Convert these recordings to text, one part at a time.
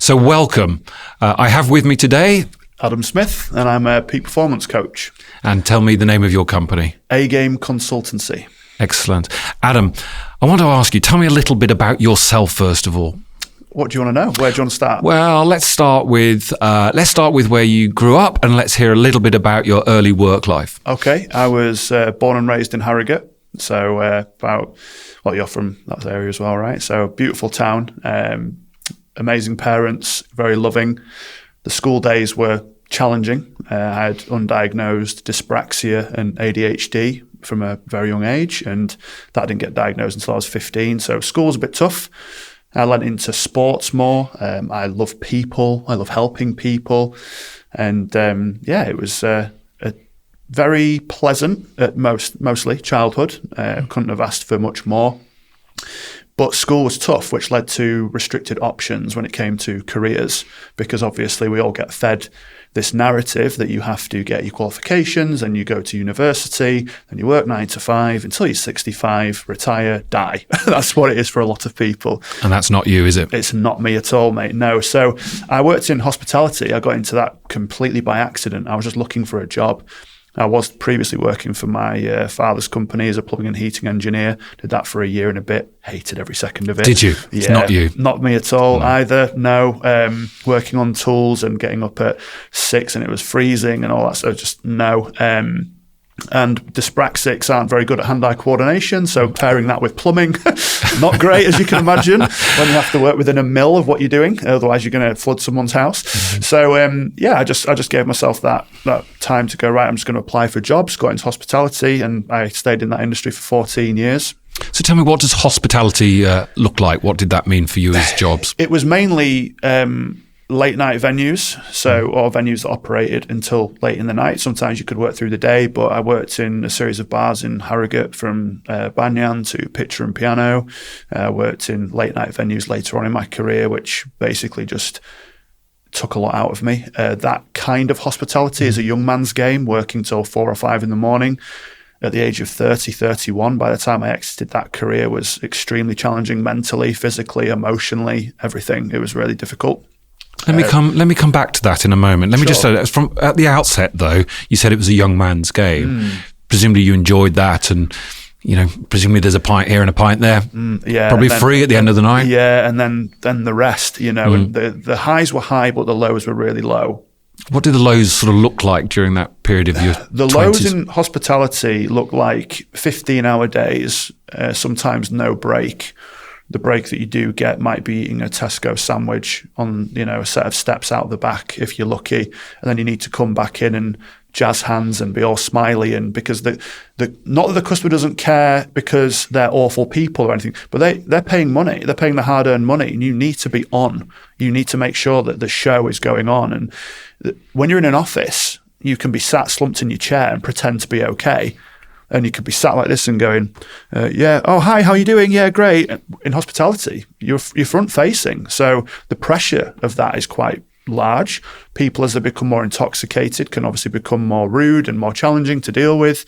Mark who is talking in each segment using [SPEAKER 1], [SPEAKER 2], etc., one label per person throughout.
[SPEAKER 1] So welcome. I have with me today
[SPEAKER 2] Adam Smith, and I'm a peak performance coach.
[SPEAKER 1] And tell me the name of your company.
[SPEAKER 2] A-Game Consultancy.
[SPEAKER 1] Excellent. Adam, I want to ask you, tell me a little bit about yourself first of all.
[SPEAKER 2] What do you want to know? Where do you want to start?
[SPEAKER 1] Well, let's start with where you grew up, and let's hear a little bit about your early work life.
[SPEAKER 2] Okay, I was born and raised in Harrogate, so you're from that area as well, right? So beautiful town, amazing parents, very loving. The school days were challenging. I had undiagnosed dyspraxia and ADHD from a very young age, and that didn't get diagnosed until I was 15. So school was a bit tough. I went into sports more. I love people. I love helping people. And it was a very pleasant, mostly childhood. Couldn't have asked for much more. But school was tough, which led to restricted options when it came to careers, because obviously we all get fed this narrative that you have to get your qualifications and you go to university and you work 9 to 5 until you're 65, retire, die. That's what it is for a lot of people.
[SPEAKER 1] And that's not you, is it?
[SPEAKER 2] It's not me at all, mate. No. So I worked in hospitality. I got into that completely by accident. I was just looking for a job. I was previously working for my father's company as a plumbing and heating engineer. Did that for a year and a bit. Hated every second of it.
[SPEAKER 1] Did you?
[SPEAKER 2] Yeah,
[SPEAKER 1] it's not you.
[SPEAKER 2] Not me at all either. No. Working on tools and getting up at 6 and it was freezing and all that. So just no. And dyspraxics aren't very good at hand-eye coordination, so pairing that with plumbing, not great, as you can imagine, when you have to work within a mill of what you're doing. Otherwise, you're going to flood someone's house. Mm-hmm. So, I just gave myself that time to go, right, I'm just going to apply for jobs, got into hospitality, and I stayed in that industry for 14 years.
[SPEAKER 1] So tell me, what does hospitality look like? What did that mean for you as jobs?
[SPEAKER 2] It was mainly late night venues, or venues that operated until late in the night. Sometimes you could work through the day, but I worked in a series of bars in Harrogate, from Banyan to Picture and Piano. I worked in late night venues later on in my career, which basically just took a lot out of me. That kind of hospitality is a young man's game, working till 4 or 5 in the morning. At the age of 30, 31, by the time I exited that career, was extremely challenging mentally, physically, emotionally, everything. It was really difficult.
[SPEAKER 1] Let me come back to that in a moment. Let me just say that from at the outset, though, you said it was a young man's game. Presumably you enjoyed that, and presumably there's a pint here and a pint there. Probably free at the end of the night.
[SPEAKER 2] Yeah, and then the rest. And the highs were high, but the lows were really low.
[SPEAKER 1] What did the lows sort of look like during that period of your
[SPEAKER 2] The
[SPEAKER 1] 20s?
[SPEAKER 2] lows in hospitality look like 15-hour days, sometimes no break. The break that you do get might be eating a Tesco sandwich on, a set of steps out the back if you're lucky, and then you need to come back in and jazz hands and be all smiley, and because not that the customer doesn't care because they're awful people or anything, but they're paying money, they're paying the hard-earned money, and you need to be on. You need to make sure that the show is going on, and when you're in an office, you can be sat slumped in your chair and pretend to be okay. And you could be sat like this and going, oh, hi, how are you doing? Yeah, great. In hospitality, you're front facing. So the pressure of that is quite large. People, as they become more intoxicated, can obviously become more rude and more challenging to deal with.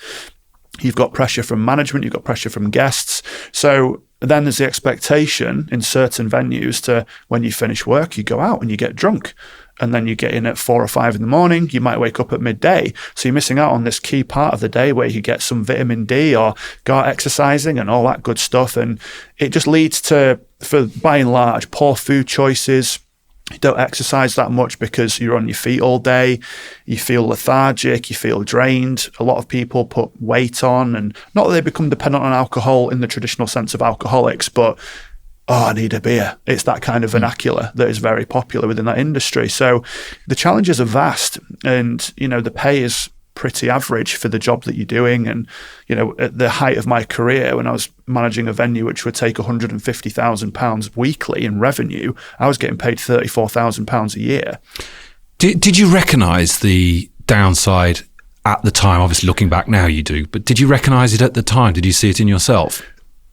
[SPEAKER 2] You've got pressure from management, you've got pressure from guests. So then there's the expectation in certain venues to, when you finish work, you go out and you get drunk. And then you get in at 4 or 5 in the morning, you might wake up at midday. So you're missing out on this key part of the day where you get some vitamin D or go out exercising and all that good stuff. And it just leads to, for by and large, poor food choices. You don't exercise that much because you're on your feet all day. You feel lethargic, you feel drained. A lot of people put weight on, and not that they become dependent on alcohol in the traditional sense of alcoholics, but I need a beer. It's that kind of vernacular that is very popular within that industry. So the challenges are vast, and, the pay is pretty average for the job that you're doing. And, at the height of my career, when I was managing a venue which would take £150,000 weekly in revenue, I was getting paid £34,000 a year.
[SPEAKER 1] Did you recognise the downside at the time? Obviously, looking back now, you do. But did you recognise it at the time? Did you see it in yourself?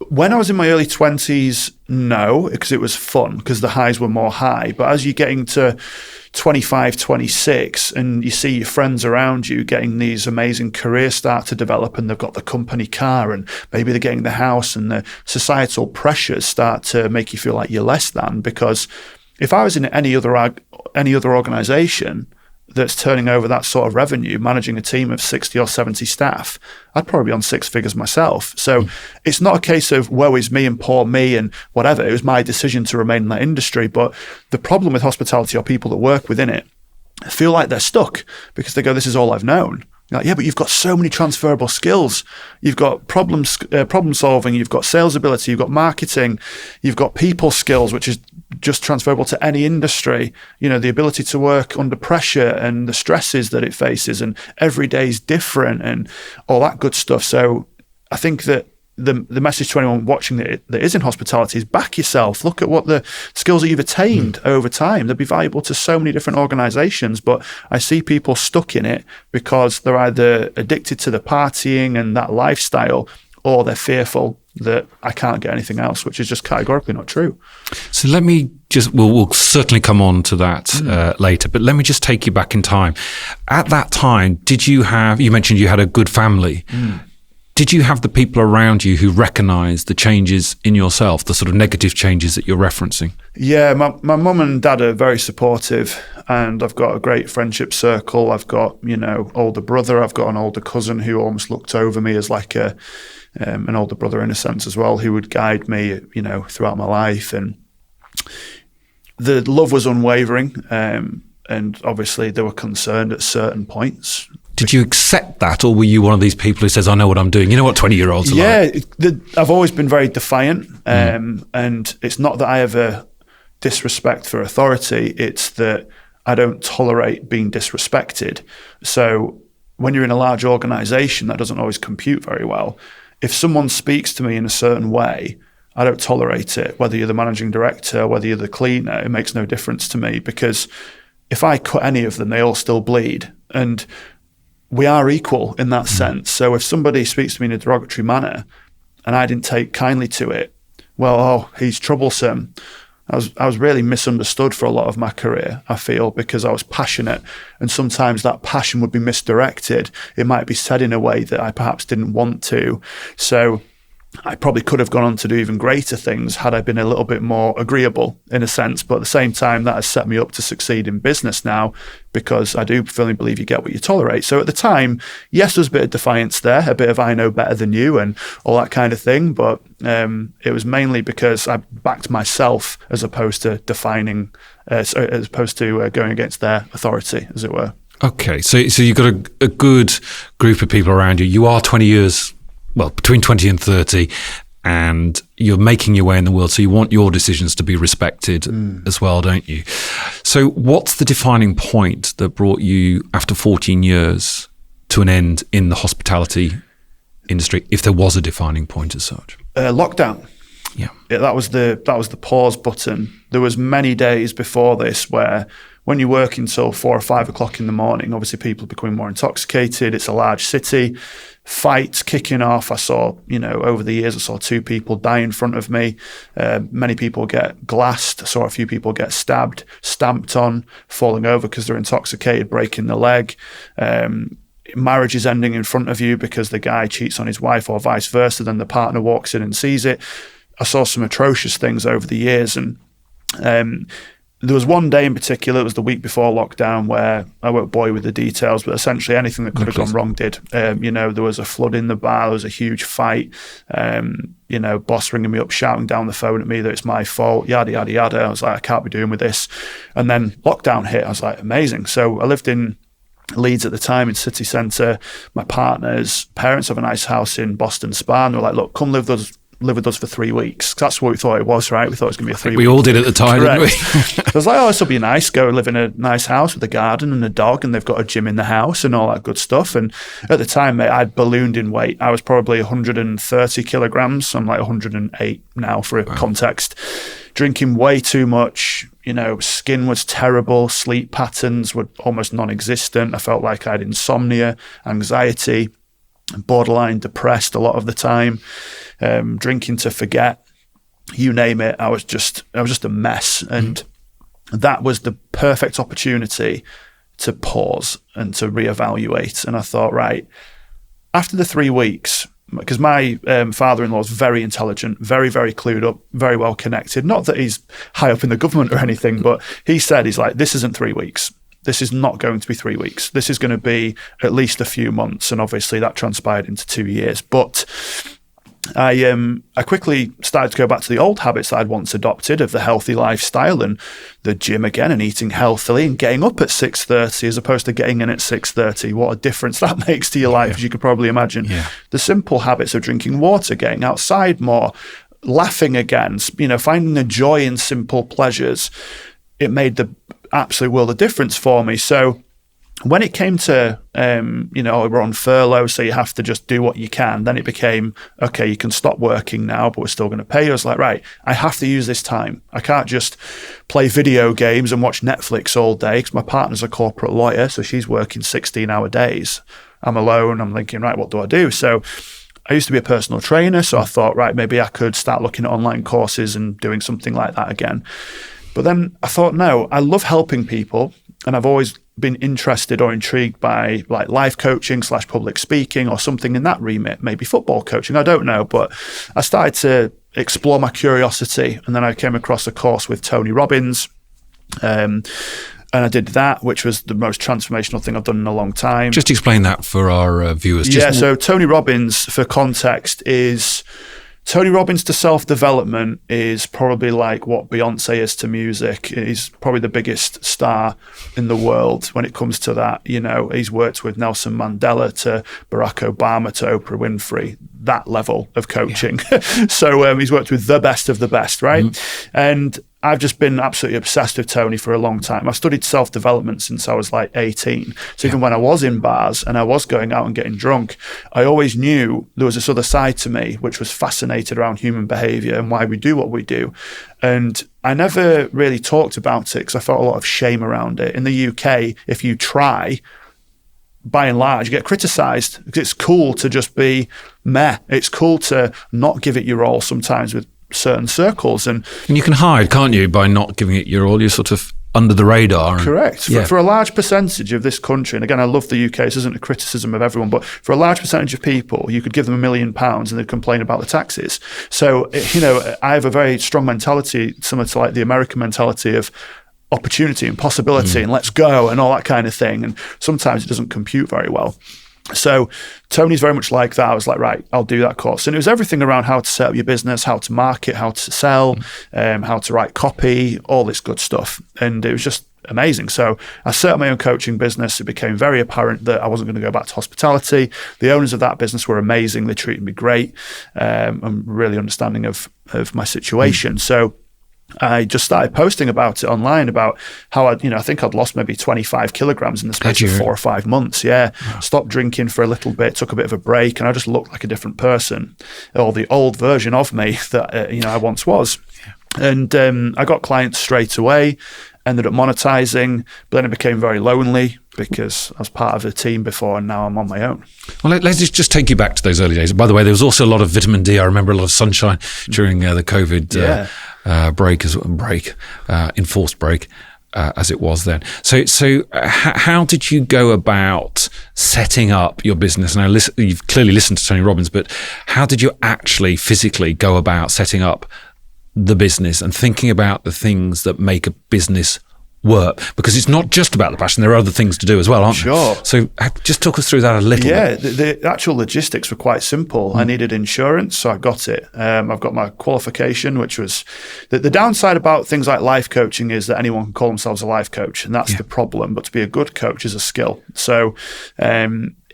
[SPEAKER 2] When I was in my early 20s, no, because it was fun, because the highs were more high. But as you're getting to 25, 26, and you see your friends around you getting these amazing careers start to develop, and they've got the company car, and maybe they're getting the house, and the societal pressures start to make you feel like you're less than, because if I was in any other organization that's turning over that sort of revenue, managing a team of 60 or 70 staff, I'd probably be on six figures myself. So it's not a case of woe is me and poor me and whatever. It was my decision to remain in that industry. But the problem with hospitality, or people that work within it, feel like they're stuck because they go, this is all I've known. You're like, yeah, but you've got so many transferable skills. You've got problem solving, you've got sales ability, you've got marketing, you've got people skills, which is just transferable to any industry. You know, the ability to work under pressure and the stresses that it faces, and every day is different and all that good stuff. So I think that the message to anyone watching that is in hospitality is back yourself. Look at what the skills that you've attained over time. They'll be valuable to so many different organizations, but I see people stuck in it because they're either addicted to the partying and that lifestyle, or they're fearful that I can't get anything else, which is just categorically not true.
[SPEAKER 1] So let me just, we'll certainly come on to that later, but let me just take you back in time. At that time, you mentioned you had a good family. Did you have the people around you who recognised the changes in yourself, the sort of negative changes that you're referencing?
[SPEAKER 2] Yeah, my mum and dad are very supportive, and I've got a great friendship circle. I've got, older brother. I've got an older cousin who almost looked over me as like an older brother in a sense as well, who would guide me, throughout my life. And the love was unwavering, and obviously they were concerned at certain points.
[SPEAKER 1] Did you accept that, or were you one of these people who says, I know what I'm doing? You know what 20-year-olds are like?
[SPEAKER 2] Yeah, I've always been very defiant, and it's not that I have a disrespect for authority, it's that I don't tolerate being disrespected. So when you're in a large organisation, that doesn't always compute very well. If someone speaks to me in a certain way, I don't tolerate it. Whether you're the managing director, whether you're the cleaner, it makes no difference to me, because if I cut any of them, they all still bleed. And we are equal in that sense. So if somebody speaks to me in a derogatory manner and I didn't take kindly to it, he's troublesome. I was really misunderstood for a lot of my career, I feel, because I was passionate, and sometimes that passion would be misdirected. It might be said in a way that I perhaps didn't want to. So I probably could have gone on to do even greater things had I been a little bit more agreeable in a sense. But at the same time, that has set me up to succeed in business now, because I do firmly believe you get what you tolerate. So at the time, yes, there's a bit of defiance there, a bit of I know better than you and all that kind of thing. But it was mainly because I backed myself as opposed to as opposed to going against their authority, as it were. Okay,
[SPEAKER 1] so you've got a good group of people around you. You are 20 years... well, between 20 and 30, and you're making your way in the world, so you want your decisions to be respected as well, don't you? So what's the defining point that brought you, after 14 years, to an end in the hospitality industry, if there was a defining point as such?
[SPEAKER 2] Lockdown.
[SPEAKER 1] Yeah,
[SPEAKER 2] that was the pause button. There was many days before this where, when you work until 4 or 5 o'clock in the morning, obviously people are becoming more intoxicated. It's a large city. Fights kicking off. I saw, over the years, I saw 2 people die in front of me. Many people get glassed. I saw a few people get stabbed, stamped on, falling over because they're intoxicated, breaking the leg. Marriage is ending in front of you because the guy cheats on his wife, or vice versa. Then the partner walks in and sees it. I saw some atrocious things over the years, and there was one day in particular, it was the week before lockdown, where I won't bore you with the details, but essentially anything that could have gone wrong did. There was a flood in the bar, there was a huge fight, boss ringing me up, shouting down the phone at me that it's my fault, yada, yada, yada. I was like, I can't be doing with this. And then lockdown hit. I was like, amazing. So I lived in Leeds at the time, in city centre. My partner's parents have a nice house in Boston Spa, and they were like, look, come live with us for 3 weeks. That's what we thought it was, right? We thought it was going to be a 3 week.
[SPEAKER 1] We all did at the time, didn't we?
[SPEAKER 2] I was like, this will be nice. Go live in a nice house with a garden and a dog, and they've got a gym in the house and all that good stuff. And at the time, mate, I'd ballooned in weight. I was probably 130 kilograms. I'm like 108 now, for context. Drinking way too much. Skin was terrible. Sleep patterns were almost non-existent. I felt like I had insomnia, anxiety, borderline depressed a lot of the time. Drinking to forget, you name it. I was just a mess, and that was the perfect opportunity to pause and to reevaluate. And I thought, right, after the 3 weeks, because my father-in-law is very intelligent, very, very clued up, very well connected. Not that he's high up in the government or anything, but he said, he's like, this isn't 3 weeks. This is not going to be 3 weeks. This is going to be at least a few months. And obviously that transpired into 2 years. But I quickly started to go back to the old habits that I'd once adopted of the healthy lifestyle and the gym again and eating healthily and getting up at 6:30 as opposed to getting in at 6:30. What a difference that makes to your life, as you could probably imagine. Yeah. The simple habits of drinking water, getting outside more, laughing again, finding the joy in simple pleasures. It made the absolute world of difference for me. So when it came to, we're on furlough, so you have to just do what you can, then it became, okay, you can stop working now, but we're still going to pay you. I was like, right, I have to use this time. I can't just play video games and watch Netflix all day because my partner's a corporate lawyer, so she's working 16-hour days. I'm alone. I'm thinking, right, what do I do? So I used to be a personal trainer, so I thought, right, maybe I could start looking at online courses and doing something like that again. But then I thought, no, I love helping people, and I've always been interested or intrigued by like life coaching / public speaking or something in that remit, maybe football coaching, I don't know. But I started to explore my curiosity, and then I came across a course with Tony Robbins, and I did that, which was the most transformational thing I've done in a long time.
[SPEAKER 1] Just explain that for our viewers.
[SPEAKER 2] So Tony Robbins, for context, is Tony Robbins to self-development is probably like what Beyonce is to music. He's probably the biggest star in the world when it comes to that. He's worked with Nelson Mandela to Barack Obama to Oprah Winfrey, that level of coaching. Yeah. So he's worked with the best of the best, right? Mm-hmm. And I've just been absolutely obsessed with Tony for a long time. I've studied self-development since I was like 18. So even when I was in bars and I was going out and getting drunk, I always knew there was this other side to me, which was fascinated around human behavior and why we do what we do. And I never really talked about it because I felt a lot of shame around it. In the UK, if you try, by and large, you get criticised because it's cool to just be meh. It's cool to not give it your all sometimes with certain circles. And
[SPEAKER 1] you can hide, can't you, by not giving it your all? You're sort of under the radar.
[SPEAKER 2] Correct. For a large percentage of this country, and again, I love the UK, this isn't a criticism of everyone, but for a large percentage of people, you could give them £1 million and they'd complain about the taxes. So, I have a very strong mentality, similar to like the American mentality of opportunity and possibility and let's go and all that kind of thing. And sometimes it doesn't compute very well. So Tony's very much like that. I was like, right, I'll do that course. And it was everything around how to set up your business, how to market, how to sell, how to write copy, all this good stuff. And it was just amazing. So I set up my own coaching business. It became very apparent that I wasn't going to go back to hospitality. The owners of that business were amazing. They treated me great. I'm really understanding of my situation. So I just started posting about it online about how I think I'd lost maybe 25 kilograms in the space of 4 or 5 months. Yeah. Wow. Stopped drinking for a little bit, took a bit of a break, and I just looked like a different person, or the old version of me that, I once was. Yeah. And I got clients straight away, ended up monetizing, but then it became very lonely because I was part of a team before and now I'm on my own.
[SPEAKER 1] Well, let's just take you back to those early days. By the way, there was also a lot of vitamin D. I remember a lot of sunshine during the COVID enforced break, as it was then. So how did you go about setting up your business? Now, you've clearly listened to Tony Robbins, but how did you actually physically go about setting up the business and thinking about the things that make a business work? Because it's not just about the passion, there are other things to do as well, aren't there? Sure. So just talk us through that a little bit.
[SPEAKER 2] Yeah, the actual logistics were quite simple. I needed insurance, so I got it. I've got my qualification, which was the downside about things like life coaching is that anyone can call themselves a life coach, and that's the problem. But to be a good coach is a skill. So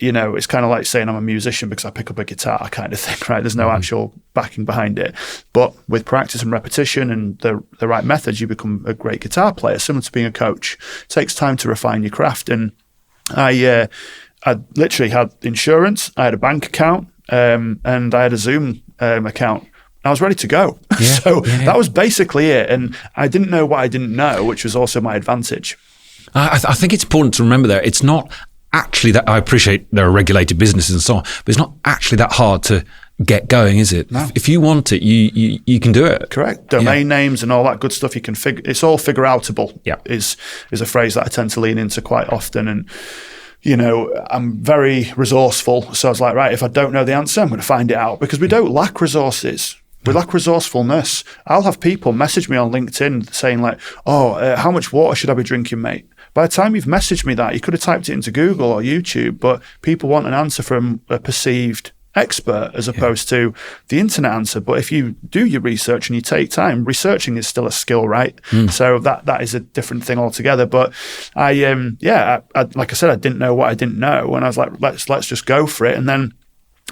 [SPEAKER 2] it's kind of like saying I'm a musician because I pick up a guitar kind of thing, right? There's no actual backing behind it. But with practice and repetition and the right methods, you become a great guitar player, similar to being a coach. It takes time to refine your craft. And I literally had insurance, I had a bank account, and I had a Zoom account. I was ready to go. Yeah, that was basically it. And I didn't know what I didn't know, which was also my advantage.
[SPEAKER 1] I think it's important to remember there, it's not actually that, I appreciate there are regulated businesses and so on, but it's not actually that hard to get going, is it? No. If you want it, you can do it.
[SPEAKER 2] Correct. Domain names and all that good stuff, you can it's all figure outable. Yeah. Is a phrase that I tend to lean into quite often. And I'm very resourceful. So I was like, right, if I don't know the answer, I'm going to find it out, because we don't lack resources. We lack resourcefulness. I'll have people message me on LinkedIn saying like, how much water should I be drinking, mate? By the time you've messaged me that, you could have typed it into Google or YouTube, but people want an answer from a perceived expert as opposed to the internet answer. But if you do your research and you take time, researching is still a skill, right? So that is a different thing altogether. But I like I said, I didn't know what I didn't know, and I was like, let's just go for it. And then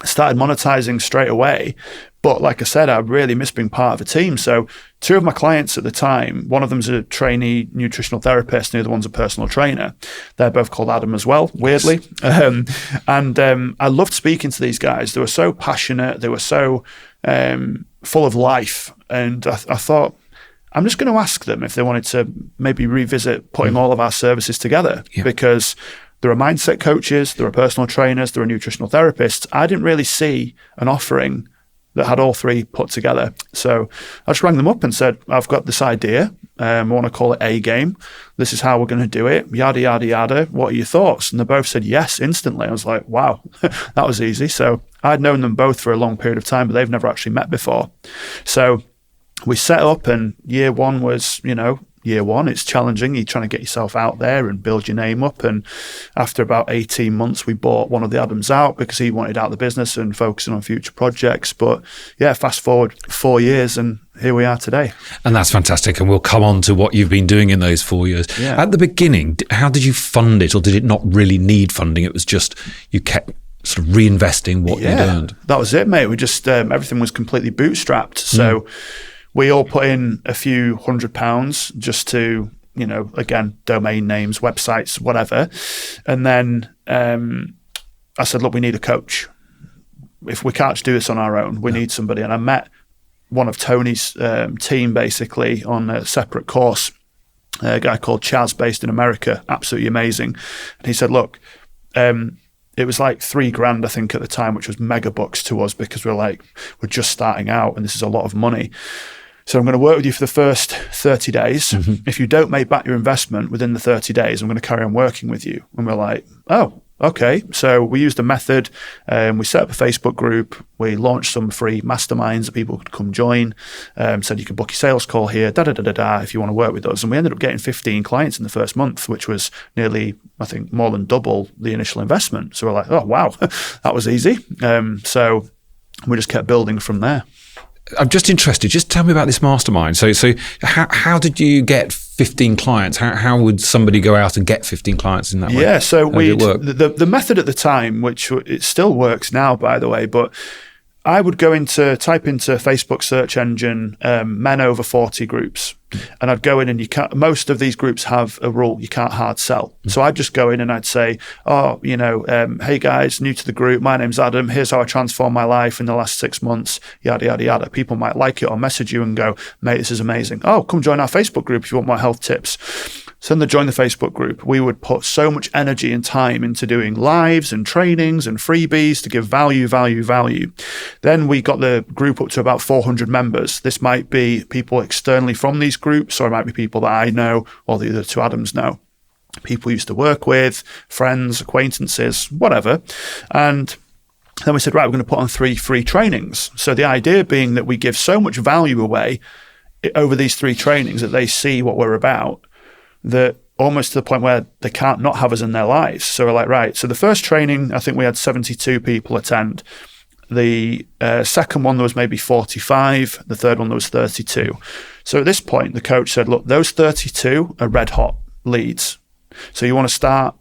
[SPEAKER 2] started monetizing straight away. But like I said, I really missed being part of a team. So 2 of my clients at the time, one of them's a trainee nutritional therapist and the other one's a personal trainer. They're both called Adam as well, weirdly. I loved speaking to these guys. They were so passionate. They were so full of life. And I thought, I'm just going to ask them if they wanted to maybe revisit putting all of our services together, because there are mindset coaches, there are personal trainers, there are nutritional therapists. I didn't really see an offering that had all 3 put together. So I just rang them up and said, I've got this idea. I want to call it A-Game. This is how we're going to do it. Yada, yada, yada. What are your thoughts? And they both said yes instantly. I was like, wow, that was easy. So I'd known them both for a long period of time, but they've never actually met before. So we set up, and year one was, year one, it's challenging. You're trying to get yourself out there and build your name up. And after about 18 months, we bought one of the Adams out because he wanted out of the business and focusing on future projects. But yeah, fast forward 4 years and here we are today.
[SPEAKER 1] And that's fantastic. And we'll come on to what you've been doing in those 4 years.
[SPEAKER 2] Yeah.
[SPEAKER 1] At the beginning, how did you fund it, or did it not really need funding? It was just you kept sort of reinvesting what you'd earned.
[SPEAKER 2] That was it, mate. We just, everything was completely bootstrapped. So we all put in a few £100 just to, again, domain names, websites, whatever. And then I said, look, we need a coach. If we can't do this on our own, we need somebody. And I met one of Tony's team basically on a separate course, a guy called Chaz based in America, absolutely amazing. And he said, look, it was like $3,000, I think, at the time, which was mega bucks to us because we're just starting out and this is a lot of money. So I'm going to work with you for the first 30 days. If you don't make back your investment within the 30 days, I'm going to carry on working with you. And we're like, oh, okay. So we used a method. We set up a Facebook group. We launched some free masterminds that people could come join. Said you can book your sales call here, if you want to work with us. And we ended up getting 15 clients in the first month, which was nearly, I think, more than double the initial investment. So we're like, oh, wow, that was easy. So we just kept building from there.
[SPEAKER 1] I'm just interested. Just tell me about this mastermind. So how did you get 15 clients? How would somebody go out and get 15 clients in that way?
[SPEAKER 2] Yeah, so the method at the time, which it still works now, by the way, but I would type into Facebook search engine, men over 40 groups. And I'd go in and most of these groups have a rule, you can't hard sell. So I'd just go in and I'd say, hey guys, new to the group, my name's Adam, here's how I transformed my life in the last 6 months, yada, yada, yada. People might like it or message you and go, mate, this is amazing. Oh, come join our Facebook group if you want more health tips. So then they join the Facebook group. We would put so much energy and time into doing lives and trainings and freebies to give value. Then we got the group up to about 400 members. This might be people externally from these groups, or it might be people that I know or the other 2 Adams know. People we used to work with, friends, acquaintances, whatever. And then we said, right, we're going to put on 3 free trainings. So the idea being that we give so much value away over these 3 trainings that they see what we're about, that almost to the point where they can't not have us in their lives. So we're like, right. So the first training, I think we had 72 people attend. The second one, there was maybe 45. The third one, there was 32. So at this point, the coach said, look, those 32 are red hot leads. So you want to start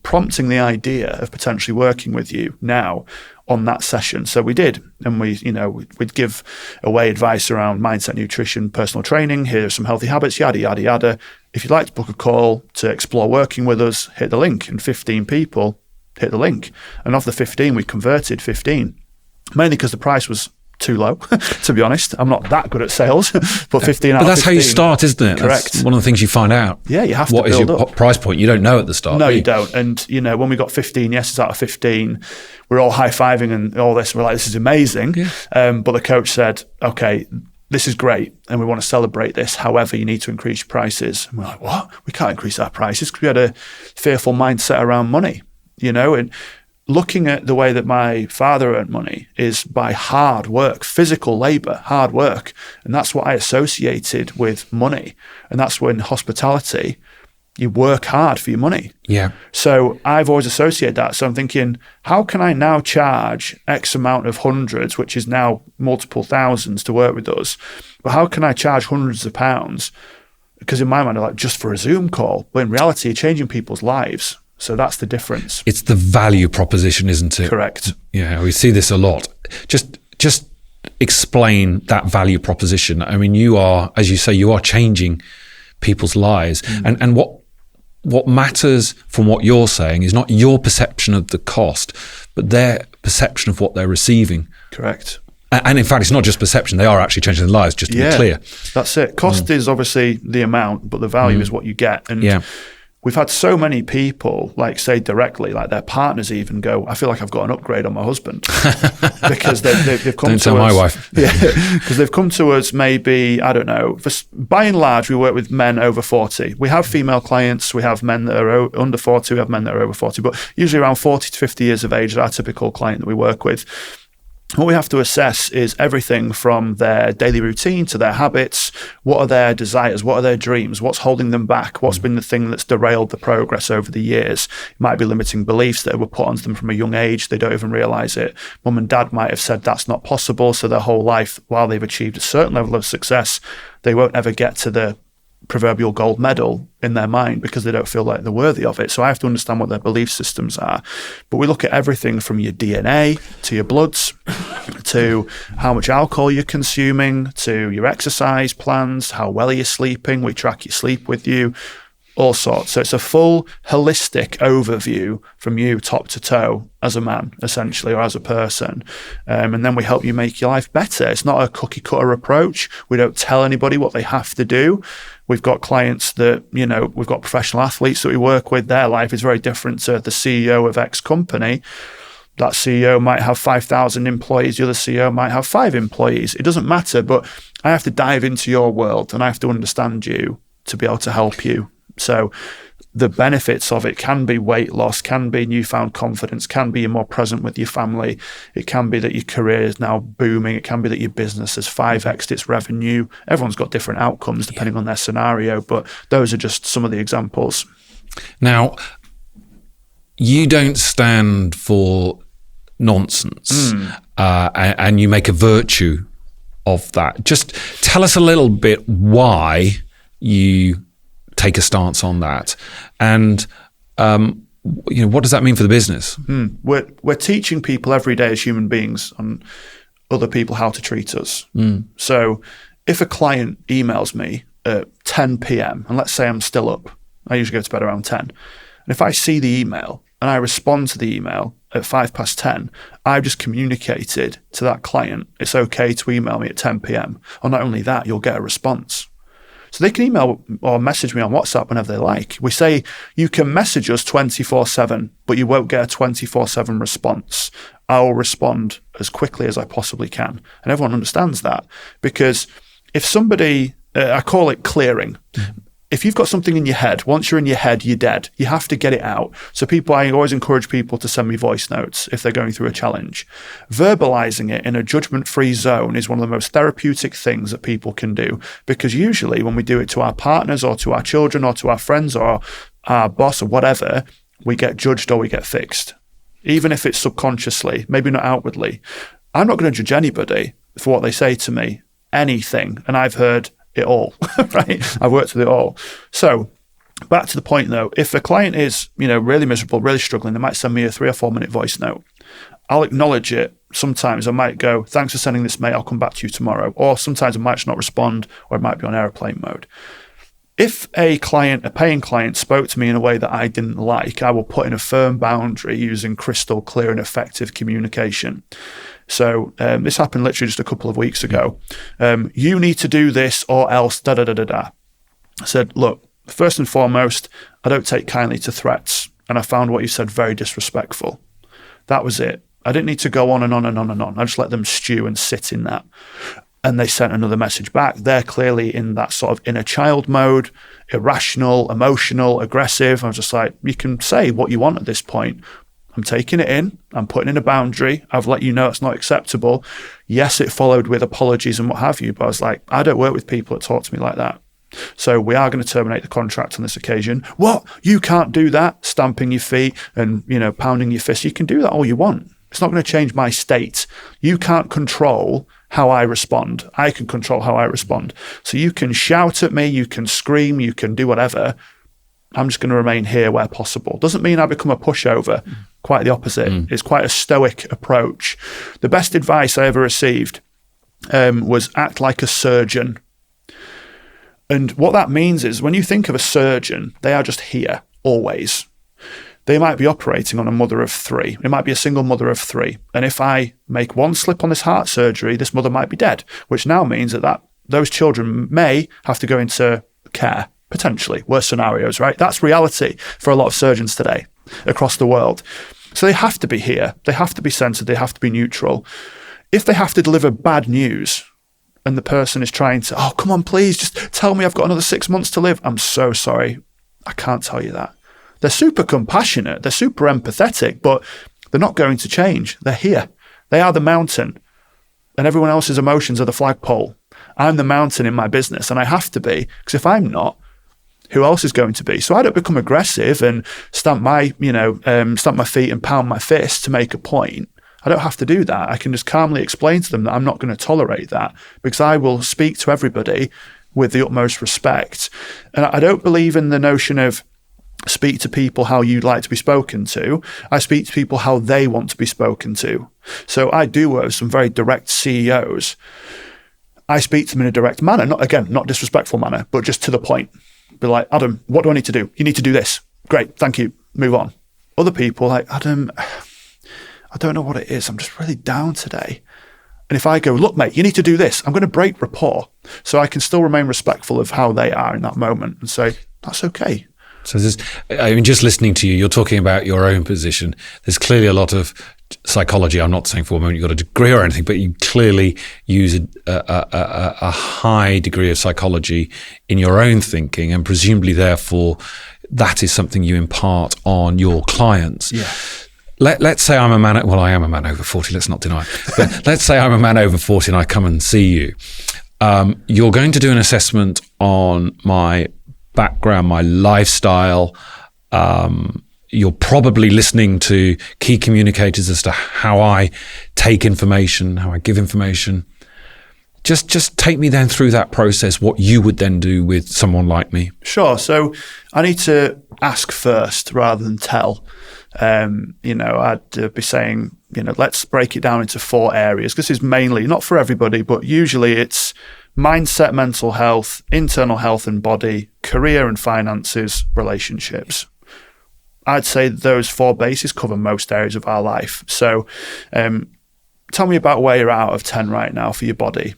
[SPEAKER 2] prompting the idea of potentially working with you now on that session. So we did. And we'd give away advice around mindset, nutrition, personal training. Here are some healthy habits, yada, yada, yada. If you'd like to book a call to explore working with us, hit the link. And 15 people hit the link. And of the 15, we converted 15, mainly because the price was too low, to be honest. I'm not that good at sales, but 15 out of 15.
[SPEAKER 1] But that's how you start, isn't it?
[SPEAKER 2] Correct.
[SPEAKER 1] That's one of the things you find out.
[SPEAKER 2] Yeah, you have to
[SPEAKER 1] build up. What is your price point? You don't know at the start.
[SPEAKER 2] No, you don't. And, when we got 15 yeses out of 15, we're all high-fiving and all this. We're like, this is amazing. Yeah. But the coach said, okay, this is great and we want to celebrate this. However, you need to increase your prices. And we're like, what? We can't increase our prices because we had a fearful mindset around money, and looking at the way that my father earned money is by hard work, physical labor, hard work. And that's what I associated with money. And that's when hospitality, you work hard for your money.
[SPEAKER 1] Yeah.
[SPEAKER 2] So I've always associated that. So I'm thinking, how can I now charge X amount of hundreds, which is now multiple thousands to work with us? But how can I charge hundreds of pounds? Because in my mind, I'm like, just for a Zoom call. But in reality, you're changing people's lives. So that's the difference.
[SPEAKER 1] It's the value proposition, isn't it?
[SPEAKER 2] Correct.
[SPEAKER 1] Yeah, we see this a lot. Just explain that value proposition. I mean, you are, as you say, you are changing people's lives. And what matters from what you're saying is not your perception of the cost, but their perception of what they're receiving.
[SPEAKER 2] Correct.
[SPEAKER 1] And in fact, it's not just perception. They are actually changing their lives, just to be clear.
[SPEAKER 2] That's it. Cost is obviously the amount, but the value is what you get. And we've had so many people say directly, like their partners even go, I feel like I've got an upgrade on my husband because they've come to us.
[SPEAKER 1] Don't tell my wife.
[SPEAKER 2] Yeah, because they've come to us maybe, I don't know, by and large, we work with men over 40. We have female clients, we have men that are under 40, we have men that are over 40, but usually around 40 to 50 years of age is our typical client that we work with. What we have to assess is everything from their daily routine to their habits. What are their desires? What are their dreams? What's holding them back? What's been the thing that's derailed the progress over the years? It might be limiting beliefs that were put onto them from a young age. They don't even realize it. Mum and dad might have said that's not possible. So their whole life, while they've achieved a certain level of success, they won't ever get to the proverbial gold medal in their mind because they don't feel like they're worthy of it. So I have to understand what their belief systems are. But we look at everything from your DNA to your bloods to how much alcohol you're consuming to your exercise plans, how well you're sleeping. We track your sleep with you, all sorts. So it's a full holistic overview from you top to toe as a man, essentially, or as a person. And then we help you make your life better. It's not a cookie cutter approach. We don't tell anybody what they have to do. We've got clients that, we've got professional athletes that we work with. Their life is very different to the CEO of X company. That CEO might have 5,000 employees. The other CEO might have 5 employees. It doesn't matter, but I have to dive into your world and I have to understand you to be able to help you. So the benefits of it can be weight loss, can be newfound confidence, can be you're more present with your family. It can be that your career is now booming. It can be that your business has 5x'd its revenue. Everyone's got different outcomes depending on their scenario, but those are just some of the examples.
[SPEAKER 1] Now, you don't stand for nonsense and you make a virtue of that. Just tell us a little bit why you take a stance on that, and what does that mean for the business?
[SPEAKER 2] We're teaching people every day as human beings on other people how to treat us. So if a client emails me at 10 p.m. and let's say I'm still up, I usually go to bed around 10, and if I see the email and I respond to the email at 10:05, I've just communicated to that client it's okay to email me at 10 p.m. Or not only that, you'll get a response. So they can email or message me on WhatsApp whenever they like. We say you can message us 24/7, but you won't get a 24/7 response. I'll respond as quickly as I possibly can. And everyone understands that because if somebody, I call it clearing. If you've got something in your head, once you're in your head, you're dead. You have to get it out. So I always encourage people to send me voice notes if they're going through a challenge. Verbalizing it in a judgment-free zone is one of the most therapeutic things that people can do, because usually when we do it to our partners or to our children or to our friends or our boss or whatever, we get judged or we get fixed. Even if it's subconsciously, maybe not outwardly. I'm not going to judge anybody for what they say to me, anything. And I've heard it all, right? I've worked with it all. So back to the point though, if a client is, really miserable, really struggling, they might send me a 3 or 4 minute voice note. I'll acknowledge it. Sometimes I might go, thanks for sending this, mate. I'll come back to you tomorrow. Or sometimes I might just not respond, or it might be on airplane mode. If a paying client spoke to me in a way that I didn't like, I will put in a firm boundary using crystal clear and effective communication. So this happened literally just a couple of weeks ago. You need to do this or else da-da-da-da-da. I said, look, first and foremost, I don't take kindly to threats. And I found what you said very disrespectful. That was it. I didn't need to go on and on and on and on. I just let them stew and sit in that. And they sent another message back. They're clearly in that sort of inner child mode, irrational, emotional, aggressive. I was just like, you can say what you want at this point. I'm taking it in. I'm putting in a boundary. I've let you know it's not acceptable. Yes, it followed with apologies and what have you. But I was like, I don't work with people that talk to me like that. So we are going to terminate the contract on this occasion. What? You can't do that? Stamping your feet and, pounding your fist. You can do that all you want. It's not going to change my state. You can't control how I respond. I can control how I respond. So you can shout at me, you can scream, you can do whatever. I'm just going to remain here where possible. Doesn't mean I become a pushover. Quite the opposite. It's quite a stoic approach. The best advice I ever received was act like a surgeon. And what that means is when you think of a surgeon, they are just here, always. They might be operating on a mother of 3. It might be a single mother of 3. And if I make one slip on this heart surgery, this mother might be dead, which now means that those children may have to go into care, potentially. Worst scenarios, right? That's reality for a lot of surgeons today across the world. So they have to be here. They have to be centered. They have to be neutral. If they have to deliver bad news and the person is trying to, oh, come on, please, just tell me I've got another 6 months to live. I'm so sorry. I can't tell you that. They're super compassionate. They're super empathetic, but they're not going to change. They're here. They are the mountain and everyone else's emotions are the flagpole. I'm the mountain in my business and I have to be, because if I'm not, who else is going to be? So I don't become aggressive and stamp my feet and pound my fist to make a point. I don't have to do that. I can just calmly explain to them that I'm not going to tolerate that, because I will speak to everybody with the utmost respect. And I don't believe in the notion of speak to people how you'd like to be spoken to. I speak to people how they want to be spoken to. So I do work with some very direct CEOs. I speak to them in a direct manner, not disrespectful manner, but just to the point. Be like, Adam, what do I need to do? You need to do this. Great, thank you. Move on. Other people like, Adam, I don't know what it is. I'm just really down today. And if I go, look, mate, you need to do this, I'm going to break rapport. So I can still remain respectful of how they are in that moment and say, that's okay.
[SPEAKER 1] So just listening to you, you're talking about your own position. There's clearly a lot of psychology. I'm not saying for a moment you've got a degree or anything, but you clearly use a high degree of psychology in your own thinking, and presumably, therefore, that is something you impart on your clients.
[SPEAKER 2] Yeah.
[SPEAKER 1] Let's say I'm a man. Well, I am a man over 40. Let's not deny it. But let's say I'm a man over 40 and I come and see you. You're going to do an assessment on my background, my lifestyle. You're probably listening to key communicators as to how I take information, how I give information. Just take me then through that process, what you would then do with someone like me.
[SPEAKER 2] Sure. So I need to ask first rather than tell. I'd be saying, let's break it down into 4 areas. This is mainly, not for everybody, but usually it's mindset, mental health, internal health and body, career and finances, relationships. I'd say those 4 bases cover most areas of our life. So tell me about where you're out of 10 right now for your body.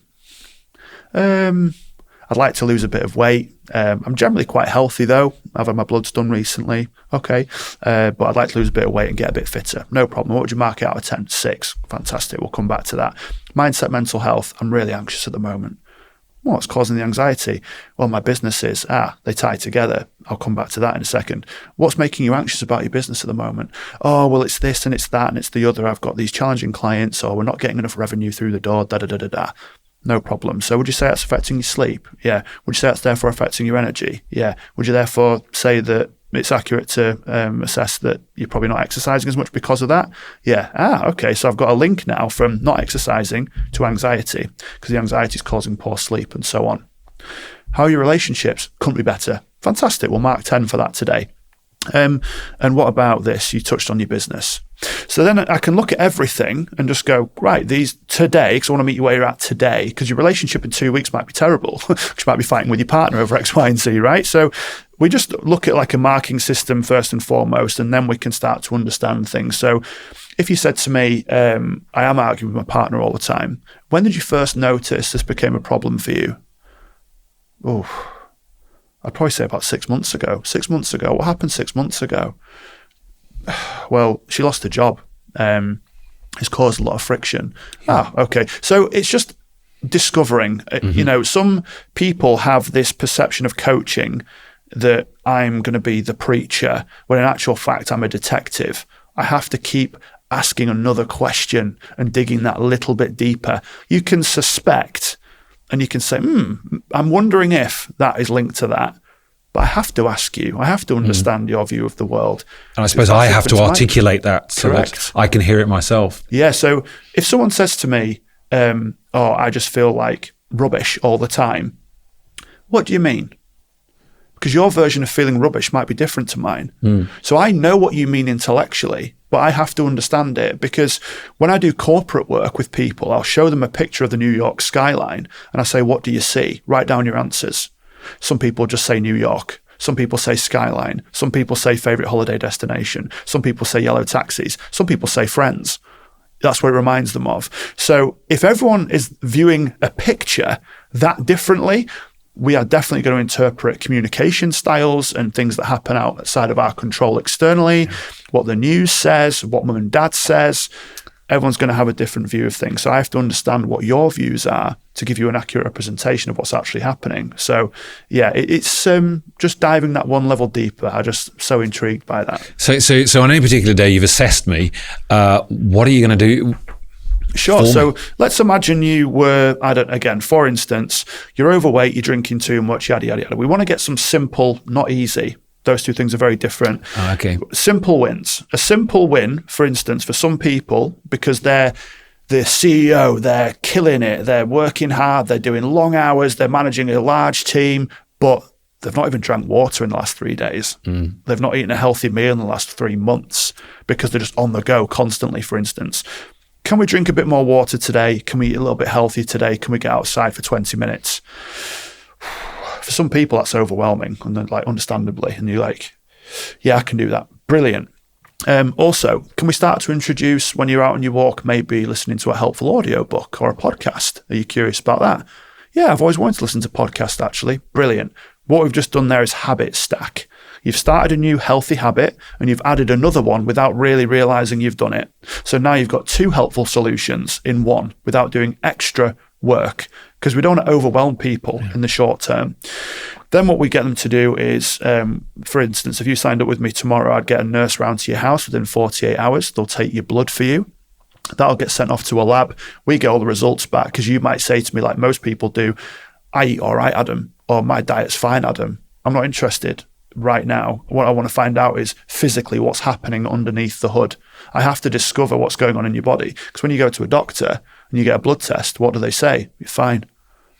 [SPEAKER 2] I'd like to lose a bit of weight. I'm generally quite healthy though. I've had my bloods done recently. Okay. But I'd like to lose a bit of weight and get a bit fitter. No problem. What would you mark it out of 10? 6. Fantastic. We'll come back to that. Mindset, mental health. I'm really anxious at the moment. What's causing the anxiety? Well, my business is, they tie together. I'll come back to that in a second. What's making you anxious about your business at the moment? Oh, well, it's this and it's that and it's the other. I've got these challenging clients, or we're not getting enough revenue through the door, da-da-da-da-da. No problem. So would you say that's affecting your sleep? Yeah. Would you say that's therefore affecting your energy? Yeah. Would you therefore say that it's accurate to assess that you're probably not exercising as much because of that? Yeah. Okay. So I've got a link now from not exercising to anxiety, because the anxiety is causing poor sleep and so on. How are your relationships? Couldn't be better. Fantastic. We'll mark 10 for that today. And what about this? You touched on your business. So then I can look at everything and just go, right, these today, because I want to meet you where you're at today, because your relationship in 2 weeks might be terrible. You might be fighting with your partner over X, Y, and Z, right? So we just look at like a marking system first and foremost, and then we can start to understand things. So if you said to me, I am arguing with my partner all the time, when did you first notice this became a problem for you? Oh, I'd probably say about 6 months ago. 6 months ago. What happened 6 months ago? Well, she lost her job. It's caused a lot of friction. Okay. So it's just discovering. Some people have this perception of coaching that I'm going to be the preacher, when in actual fact, I'm a detective. I have to keep asking another question and digging that little bit deeper. You can suspect and you can say, I'm wondering if that is linked to that. But I have to ask you. I have to understand your view of the world.
[SPEAKER 1] And I suppose I have to articulate that so that I can hear it myself.
[SPEAKER 2] Yeah. So if someone says to me, I just feel like rubbish all the time, what do you mean? Because your version of feeling rubbish might be different to mine. So I know what you mean intellectually, but I have to understand it, because when I do corporate work with people, I'll show them a picture of the New York skyline and I say, what do you see? Write down your answers. Some people just say New York. Some people say skyline. Some people say favorite holiday destination. Some people say yellow taxis. Some people say friends. That's what it reminds them of. So if everyone is viewing a picture that differently, we are definitely going to interpret communication styles and things that happen outside of our control externally, what the news says, what mum and dad says. Everyone's going to have a different view of things. So I have to understand what your views are to give you an accurate representation of what's actually happening. So yeah, it's just diving that one level deeper. I'm just so intrigued by that.
[SPEAKER 1] So on any particular day you've assessed me, what are you going to do?
[SPEAKER 2] Sure. So let's imagine you were, for instance, you're overweight, you're drinking too much, yada, yada, yada. We want to get some simple, not easy. Those two things are very different.
[SPEAKER 1] Okay.
[SPEAKER 2] Simple wins. A simple win, for instance, for some people, because they're the CEO, they're killing it, they're working hard, they're doing long hours, they're managing a large team, but they've not even drank water in the last 3 days. They've not eaten a healthy meal in the last 3 months because they're just on the go constantly, for instance. Can we drink a bit more water today? Can we eat a little bit healthier today? Can we get outside for 20 minutes? For some people, that's overwhelming, and then, understandably, and you're like, yeah, I can do that. Brilliant. Also, can we start to introduce, when you're out on your walk, maybe listening to a helpful audiobook or a podcast? Are you curious about that? Yeah, I've always wanted to listen to podcasts, actually. Brilliant. What we've just done there is habit stack. You've started a new healthy habit and you've added another one without really realizing you've done it. So now you've got 2 helpful solutions in one without doing extra work, because we don't want to overwhelm people in the short term. Then what we get them to do is, for instance, if you signed up with me tomorrow, I'd get a nurse round to your house within 48 hours. They'll take your blood for you. That'll get sent off to a lab. We get all the results back, because you might say to me, like most people do, I eat all right, Adam, or my diet's fine, Adam. I'm not interested right now. What I want to find out is physically what's happening underneath the hood. I have to discover what's going on in your body, because when you go to a doctor and you get a blood test, what do they say? You're fine,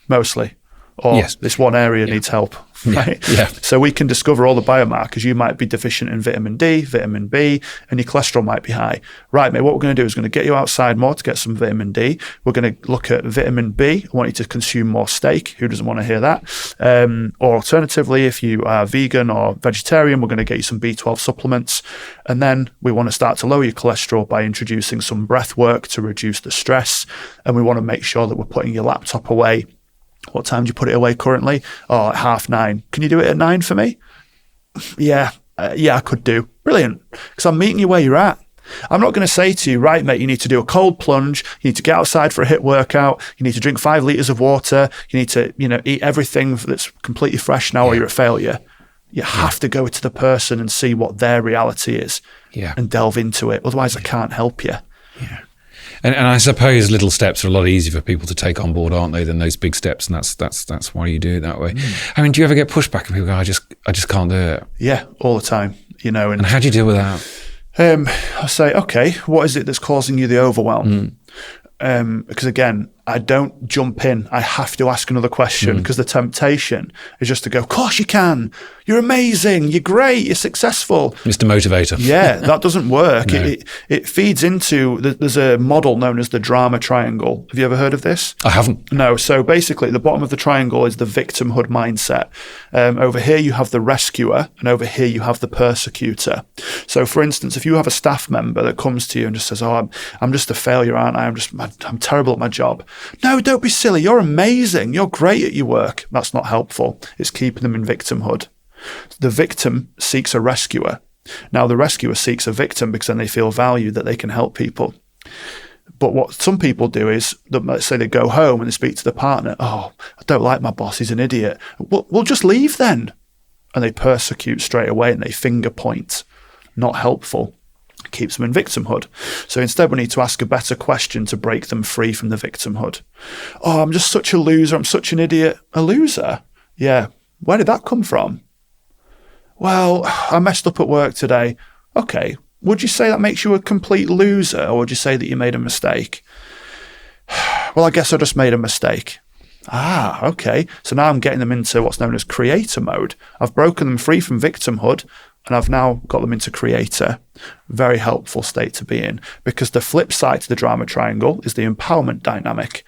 [SPEAKER 2] mostly. Or this one area needs help. Right?
[SPEAKER 1] Yeah.
[SPEAKER 2] So we can discover all the biomarkers. You might be deficient in vitamin D, vitamin B, and your cholesterol might be high. Right, mate, what we're going to do is going to get you outside more to get some vitamin D. We're going to look at vitamin B. I want you to consume more steak. Who doesn't want to hear that? Or alternatively, if you are vegan or vegetarian, we're going to get you some B12 supplements. And then we want to start to lower your cholesterol by introducing some breath work to reduce the stress. And we want to make sure that we're putting your laptop away. What time do you put it away currently? Oh, at 9:30. Can you do it at 9 for me? Yeah, I could do. Brilliant. Because I'm meeting you where you're at. I'm not going to say to you, right, mate, you need to do a cold plunge. You need to get outside for a HIIT workout. You need to drink 5 litres of water. You need to, eat everything that's completely fresh now or you're a failure. You have to go to the person and see what their reality is and delve into it. Otherwise, I can't help you.
[SPEAKER 1] Yeah. And I suppose little steps are a lot easier for people to take on board, aren't they, than those big steps? And that's why you do it that way. I mean, do you ever get pushback and people go, I just can't do it?
[SPEAKER 2] Yeah, all the time. And
[SPEAKER 1] how do you deal with that?
[SPEAKER 2] I say, okay, what is it that's causing you the overwhelm? Because again, I don't jump in. I have to ask another question, because the temptation is just to go, of course you can. You're amazing. You're great. You're successful.
[SPEAKER 1] Mr. Motivator.
[SPEAKER 2] Yeah, that doesn't work.
[SPEAKER 1] No.
[SPEAKER 2] It feeds into, there's a model known as the drama triangle. Have you ever heard of this?
[SPEAKER 1] I haven't.
[SPEAKER 2] No. So basically, at the bottom of the triangle is the victimhood mindset. Over here, you have the rescuer, and over here, you have the persecutor. So for instance, if you have a staff member that comes to you and just says, oh, I'm just a failure, aren't I? I'm terrible at my job. No, don't be silly. You're amazing. You're great at your work. That's not helpful. It's keeping them in victimhood. The victim seeks a rescuer. Now, the rescuer seeks a victim because then they feel valued, that they can help people. But what some people do is, let's say they go home and they speak to the partner. Oh, I don't like my boss. He's an idiot. We'll just leave then. And they persecute straight away and they finger point. Not helpful. Keeps them in victimhood. So instead, we need to ask a better question to break them free from the victimhood. Oh, I'm just such a loser. I'm such an idiot. A loser? Yeah. Where did that come from? Well, I messed up at work today. Okay. Would you say that makes you a complete loser, or would you say that you made a mistake? Well, I guess I just made a mistake. Ah, okay. So now I'm getting them into what's known as creator mode. I've broken them free from victimhood, and I've now got them into creator. Very helpful state to be in, because the flip side to the drama triangle is the empowerment dynamic.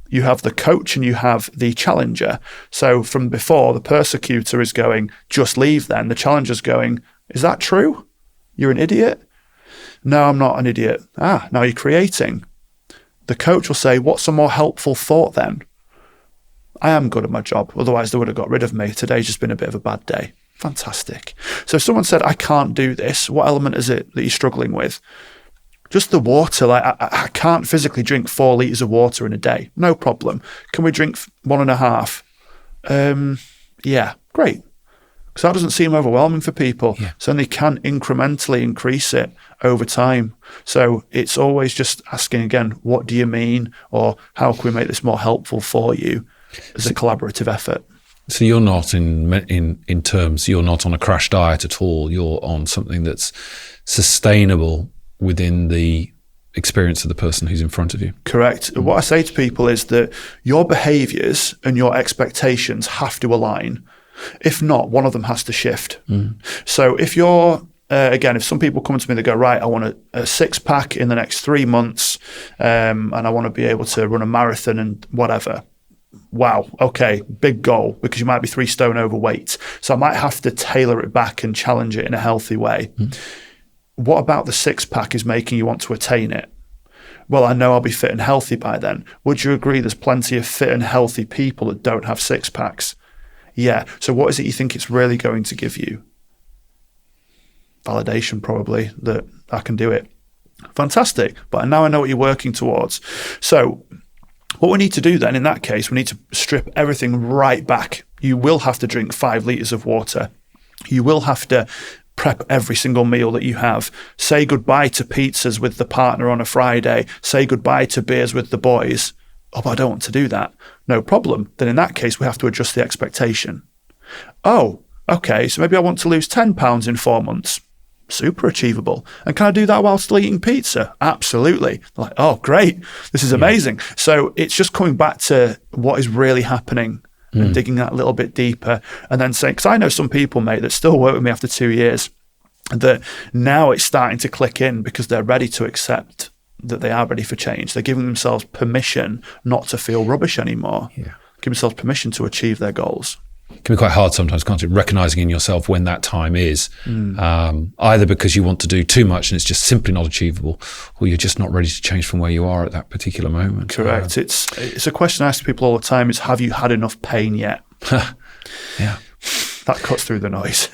[SPEAKER 2] You have the coach and you have the challenger. So from before, the persecutor is going, just leave then. The challenger's going, is that true? You're an idiot? No, I'm not an idiot. Ah, now you're creating. The coach will say, what's a more helpful thought then? I am good at my job. Otherwise, they would have got rid of me. Today's just been a bit of a bad day. Fantastic. So if someone said, I can't do this, what element is it that you're struggling with? Just the water. Like I can't physically drink 4 litres of water in a day. No problem. Can we drink 1.5? Yeah, great. Because that doesn't seem overwhelming for people. Yeah. So then they can incrementally increase it over time. So it's always just asking again, what do you mean? Or how can we make this more helpful for you as a collaborative effort?
[SPEAKER 1] So you're not in terms, you're not on a crash diet at all. You're on something that's sustainable within the experience of the person who's in front of you. Correct.
[SPEAKER 2] What I say to people is that your behaviours and your expectations have to align. If not, one of them has to shift. So if you're, again, if some people come to me, they go, right, I want a 6-pack in the next 3 months, and I want to be able to run a marathon and whatever. Wow, okay, big goal, because you might be 3 stone overweight. So I might have to tailor it back and challenge it in a healthy way. What about the 6-pack is making you want to attain it? Well, I know I'll be fit and healthy by then. Would you agree there's plenty of fit and healthy people that don't have 6-packs? Yeah. So what is it you think it's really going to give you? Validation, probably, that I can do it. Fantastic. But now I know what you're working towards. So what we need to do then, in that case, we need to strip everything right back. You will have to drink 5 litres of water. You will have to prep every single meal that you have. Say goodbye to pizzas with the partner on a Friday. Say goodbye to beers with the boys. Oh, but I don't want to do that. No problem. Then in that case, we have to adjust the expectation. Oh, okay, so maybe I want to lose 10 pounds in 4 months. Super achievable. And can I do that while still eating pizza? Absolutely. Like, oh, great. This is amazing. So it's just coming back to what is really happening and digging that a little bit deeper, and then saying, because I know some people, mate, that still work with me after 2 years, that now it's starting to click in because they're ready to accept that they are ready for change. They're giving themselves permission not to feel rubbish anymore. Give themselves permission to achieve their goals.
[SPEAKER 1] It can be quite hard sometimes, can't it? Recognizing in yourself when that time is, either because you want to do too much and it's just simply not achievable, or you're just not ready to change from where you are at that particular moment.
[SPEAKER 2] Correct. It's a question I ask people all the time is, have you had enough pain yet?
[SPEAKER 1] Yeah.
[SPEAKER 2] That cuts through the noise.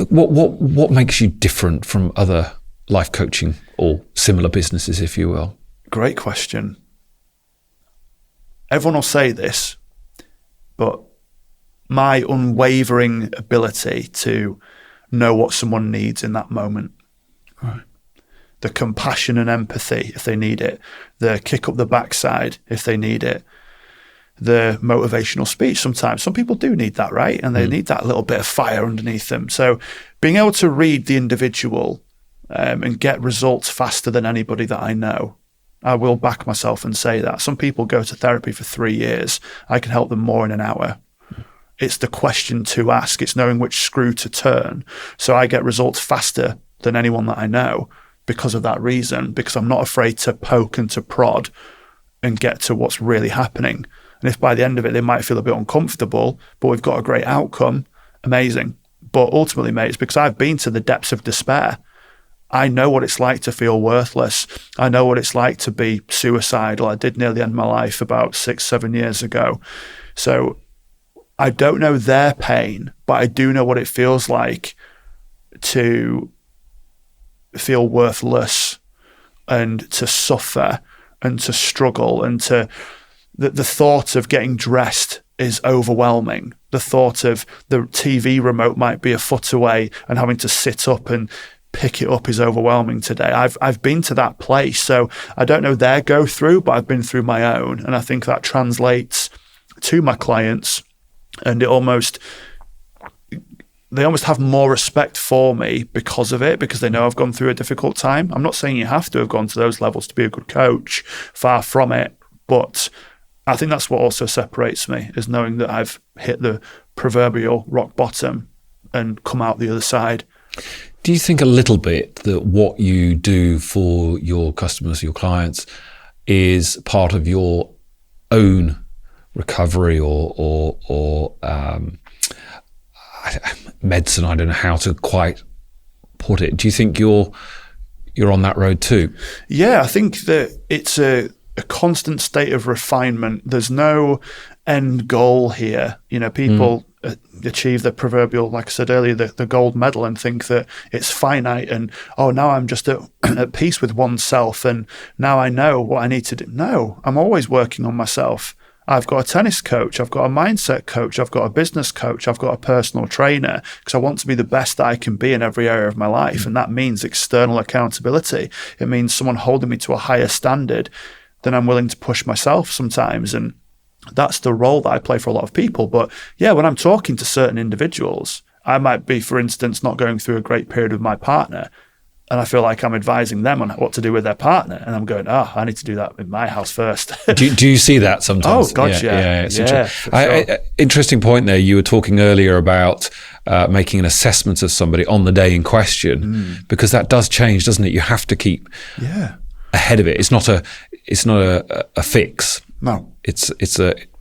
[SPEAKER 1] What makes you different from other life coaching or similar businesses, if you will?
[SPEAKER 2] Great question. Everyone will say this, but my unwavering ability to know what someone needs in that moment.
[SPEAKER 1] Right.
[SPEAKER 2] The compassion and empathy if they need it. The kick up the backside if they need it. The motivational speech sometimes. Some people do need that, right? And they need that little bit of fire underneath them. So being able to read the individual and get results faster than anybody that I know, I will back myself and say that. Some people go to therapy for 3 years. I can help them more in an hour. It's the question to ask. It's knowing which screw to turn. So I get results faster than anyone that I know because of that reason, because I'm not afraid to poke and to prod and get to what's really happening. And if by the end of it, they might feel a bit uncomfortable, but we've got a great outcome, amazing. But ultimately, mate, it's because I've been to the depths of despair. I know what it's like to feel worthless. I know what it's like to be suicidal. I did nearly end my life about 6-7 years ago. So I don't know their pain, but I do know what it feels like to feel worthless and to suffer and to struggle, and the thought of getting dressed is overwhelming. The thought of the TV remote might be a foot away and having to sit up and pick it up is overwhelming today. I've been to that place, so I don't know their go through, but I've been through my own, and I think that translates to my clients, and they almost have more respect for me because of it, because they know I've gone through a difficult time. I'm not saying you have to have gone to those levels to be a good coach, far from it, but I think that's what also separates me, is knowing that I've hit the proverbial rock bottom and come out the other side.
[SPEAKER 1] Do you think a little bit that what you do for your customers, your clients, is part of your own recovery or medicine? I don't know how to quite put it. Do you think you're on that road too?
[SPEAKER 2] Yeah, I think that it's a constant state of refinement. There's no end goal here. People achieve the proverbial, like I said earlier, the gold medal, and think that it's finite, and now I'm just at peace with oneself, and now I know what I need to do. No, I'm always working on myself. I've got a tennis coach, I've got a mindset coach, I've got a business coach, I've got a personal trainer, because I want to be the best that I can be in every area of my life. And that means external accountability. It means someone holding me to a higher standard than I'm willing to push myself sometimes. And that's the role that I play for a lot of people. But yeah, when I'm talking to certain individuals, I might be, for instance, not going through a great period with my partner, and I feel like I'm advising them on what to do with their partner, and I'm going, I need to do that in my house first.
[SPEAKER 1] do you see that sometimes?
[SPEAKER 2] Oh, God, yeah.
[SPEAKER 1] Sure. Interesting point there. You were talking earlier about making an assessment of somebody on the day in question, because that does change, doesn't it? You have to keep ahead of it. It's not a fix.
[SPEAKER 2] No,
[SPEAKER 1] it's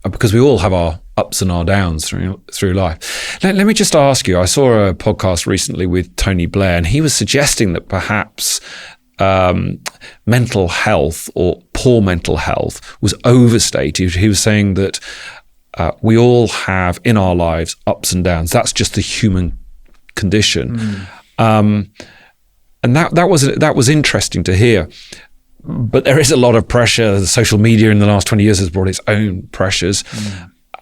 [SPEAKER 1] because we all have our ups and our downs through life. Let me just ask you, I saw a podcast recently with Tony Blair, and he was suggesting that perhaps mental health or poor mental health was overstated. He was saying that we all have in our lives ups and downs. That's just the human condition. And that was interesting to hear. But there is a lot of pressure. The social media in the last 20 years has brought its own pressures.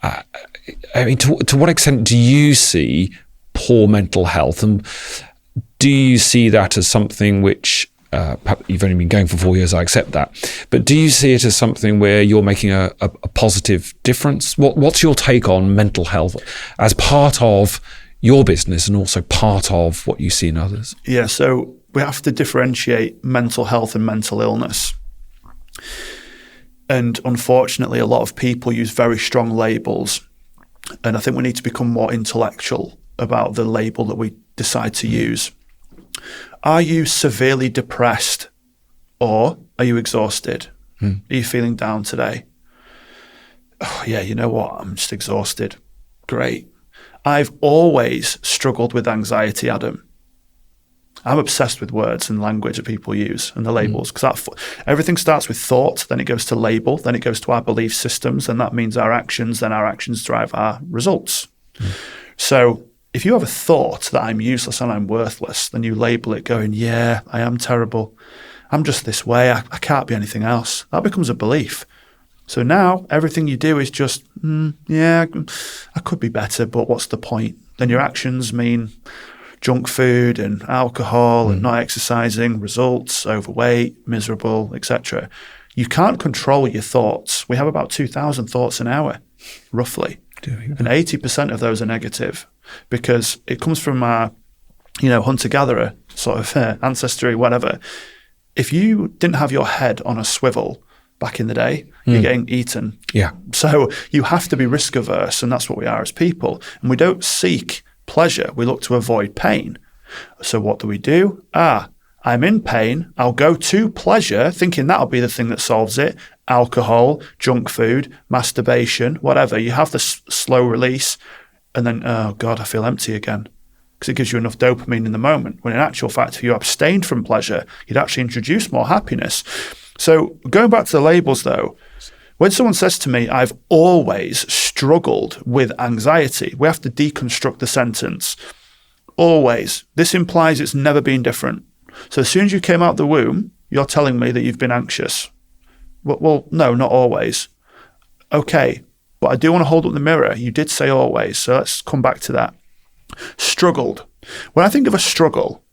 [SPEAKER 1] I mean, to what extent do you see poor mental health, and do you see that as something which you've only been going for 4 years? I accept that, but do you see it as something where you're making a positive difference? What's your take on mental health as part of your business and also part of what you see in others?
[SPEAKER 2] Yeah, so we have to differentiate mental health and mental illness. And unfortunately, a lot of people use very strong labels. And I think we need to become more intellectual about the label that we decide to use. Are you severely depressed, or are you exhausted? Are you feeling down today? Oh, yeah, you know what? I'm just exhausted. Great. I've always struggled with anxiety, Adam. I'm obsessed with words and language that people use and the labels, because everything starts with thought, then it goes to label, then it goes to our belief systems, and that means our actions, then our actions drive our results. So if you have a thought that I'm useless and I'm worthless, then you label it going, yeah, I am terrible. I'm just this way. I can't be anything else. That becomes a belief. So now everything you do is just, yeah, I could be better, but what's the point? Then your actions mean junk food and alcohol and not exercising, results, overweight, miserable, etc. You can't control your thoughts. We have about 2,000 thoughts an hour, roughly. And 80% of those are negative, because it comes from our, hunter-gatherer sort of ancestry, whatever. If you didn't have your head on a swivel back in the day, you're getting eaten. Yeah. So you have to be risk averse, and that's what we are as people. And we don't seek pleasure, we look to avoid pain. So what do? I'm in pain, I'll go to pleasure, thinking that'll be the thing that solves it. Alcohol, junk food, masturbation, whatever. You have the slow release, and then, oh God, I feel empty again, because it gives you enough dopamine in the moment, when in actual fact, if you abstained from pleasure, you'd actually introduce more happiness. So going back to the labels though, when someone says to me, I've always struggled with anxiety, we have to deconstruct the sentence. Always. This implies it's never been different. So as soon as you came out the womb, you're telling me that you've been anxious. Well, no, not always. Okay, but I do want to hold up the mirror. You did say always, so let's come back to that. Struggled. When I think of a struggle,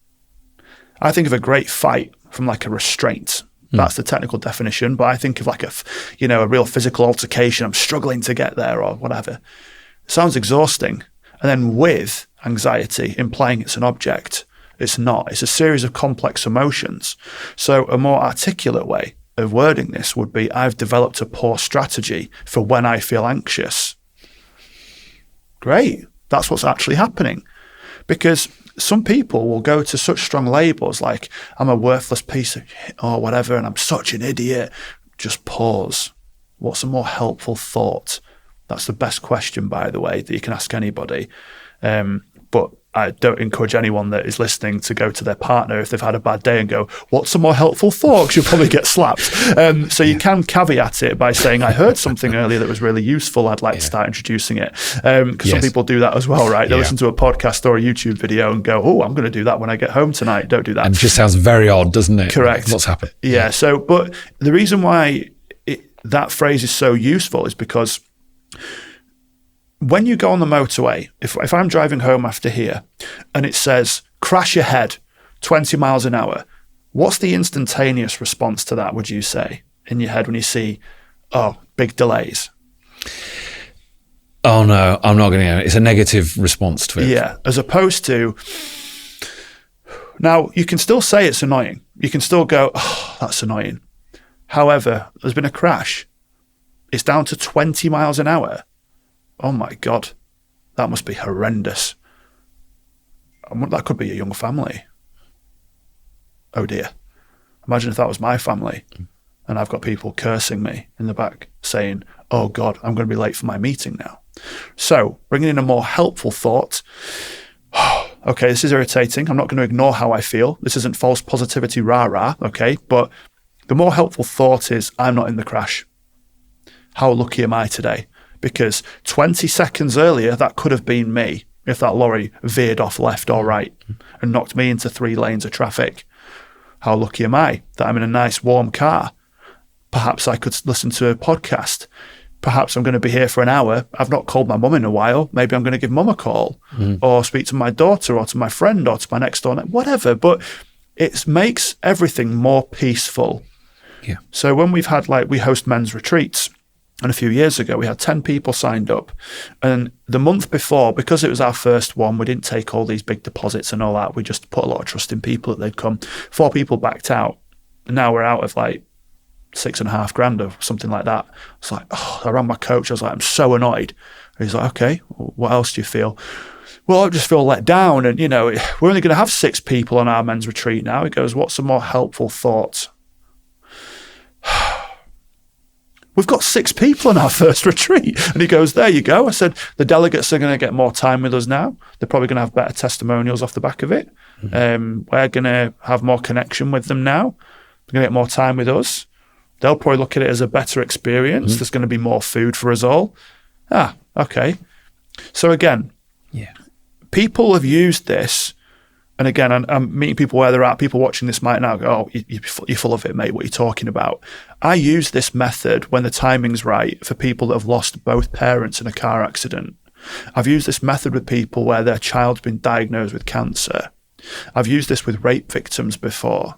[SPEAKER 2] I think of a great fight from like a restraint. That's the technical definition, but I think of like a real physical altercation. I'm struggling to get there or whatever. It sounds exhausting. And then with anxiety, implying it's an object. It's not. It's a series of complex emotions. So a more articulate way of wording this would be, I've developed a poor strategy for when I feel anxious. Great. That's what's actually happening. Because some people will go to such strong labels like, I'm a worthless piece of shit or whatever, and I'm such an idiot. Just pause. What's a more helpful thought? That's the best question, by the way, that you can ask anybody. But I don't encourage anyone that is listening to go to their partner if they've had a bad day and go, what's a more helpful thought? 'Cause you'll probably get slapped. So you can caveat it by saying, I heard something earlier that was really useful. I'd like to start introducing it. Because some people do that as well, right? They listen to a podcast or a YouTube video and go, oh, I'm going to do that when I get home tonight. Don't do that.
[SPEAKER 1] And it just sounds very odd, doesn't it?
[SPEAKER 2] Correct.
[SPEAKER 1] What's happened?
[SPEAKER 2] Yeah. So, but the reason why that phrase is so useful is because when you go on the motorway, if I'm driving home after here and it says, crash ahead, 20 miles an hour, what's the instantaneous response to that, would you say, in your head when you see, oh, big delays?
[SPEAKER 1] Oh, no, I'm not going to. It's a negative response to it.
[SPEAKER 2] Yeah, as opposed to, now you can still say it's annoying. You can still go, oh, that's annoying. However, there's been a crash. It's down to 20 miles an hour. Oh my God, that must be horrendous. That could be a young family. Oh dear. Imagine if that was my family and I've got people cursing me in the back saying, oh God, I'm going to be late for my meeting now. So bringing in a more helpful thought. Okay, this is irritating. I'm not going to ignore how I feel. This isn't false positivity, rah-rah, okay? But the more helpful thought is, I'm not in the crash. How lucky am I today? Because 20 seconds earlier, that could have been me if that lorry veered off left or right and knocked me into 3 lanes of traffic. How lucky am I that I'm in a nice warm car? Perhaps I could listen to a podcast. Perhaps I'm going to be here for an hour. I've not called my mum in a while. Maybe I'm going to give mum a call or speak to my daughter or to my friend or to my next door, whatever. But it makes everything more peaceful.
[SPEAKER 1] Yeah.
[SPEAKER 2] So when we've had, we host men's retreats, and a few years ago, we had 10 people signed up. And the month before, because it was our first one, we didn't take all these big deposits and all that. We just put a lot of trust in people that they'd come. 4 people backed out. And now we're out of $6,500 or something like that. It's like, oh, I rang my coach. I was like, I'm so annoyed. And he's like, okay, what else do you feel? Well, I just feel let down. And, we're only going to have 6 people on our men's retreat now. He goes, what's a more helpful thought? We've got 6 people on our first retreat. And he goes, there you go. I said, the delegates are going to get more time with us now. They're probably going to have better testimonials off the back of it. We're going to have more connection with them now. They're going to get more time with us. They'll probably look at it as a better experience. There's going to be more food for us all. Okay. So again, people have used this. And again, I'm meeting people where they're at. People watching this might now go, oh, you're full of it, mate. What are you talking about? I use this method when the timing's right for people that have lost both parents in a car accident. I've used this method with people where their child's been diagnosed with cancer. I've used this with rape victims before.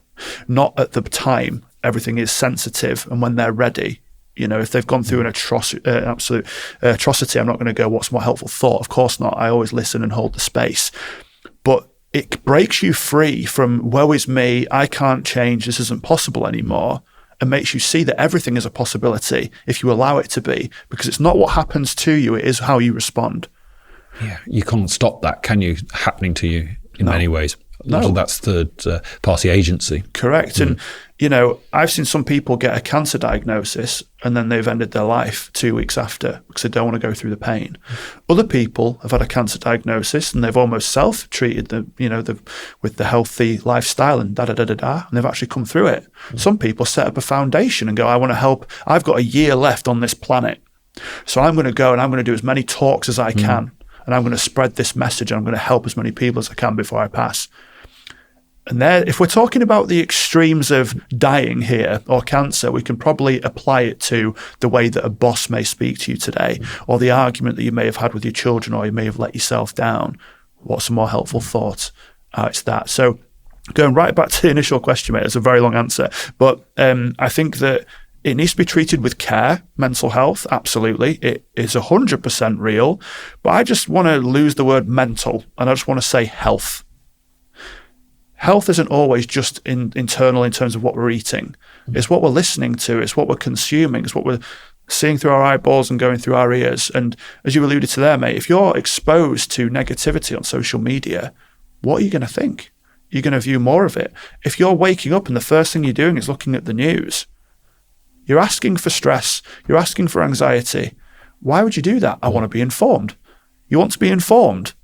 [SPEAKER 2] Not at the time. Everything is sensitive. And when they're ready, if they've gone through an absolute atrocity, I'm not going to go, what's more helpful thought? Of course not. I always listen and hold the space. But it breaks you free from, woe is me, I can't change, this isn't possible anymore, and makes you see that everything is a possibility if you allow it to be, because it's not what happens to you, it is how you respond.
[SPEAKER 1] Yeah, you can't stop that, can you, happening to you in many ways? No. That's third-party agency.
[SPEAKER 2] Correct. And, I've seen some people get a cancer diagnosis and then they've ended their life 2 weeks after because they don't want to go through the pain. Other people have had a cancer diagnosis and they've almost self-treated with the healthy lifestyle and and they've actually come through it. Some people set up a foundation and go, I want to help. I've got a year left on this planet. So I'm going to go and I'm going to do as many talks as I can. And I'm going to spread this message and I'm going to help as many people as I can before I pass. And there, if we're talking about the extremes of dying here or cancer, we can probably apply it to the way that a boss may speak to you today, or the argument that you may have had with your children, or you may have let yourself down. What's a more helpful thought? It's that. So going right back to the initial question, mate, it's a very long answer, but I think that it needs to be treated with care. Mental health, absolutely. It is 100% real, but I just want to lose the word mental, and I just want to say health. Health isn't always just internal in terms of what we're eating. It's what we're listening to. It's what we're consuming. It's what we're seeing through our eyeballs and going through our ears. And as you alluded to there, mate, if you're exposed to negativity on social media, what are you going to think? You're going to view more of it. If you're waking up and the first thing you're doing is looking at the news, you're asking for stress. You're asking for anxiety. Why would you do that? I want to be informed. You want to be informed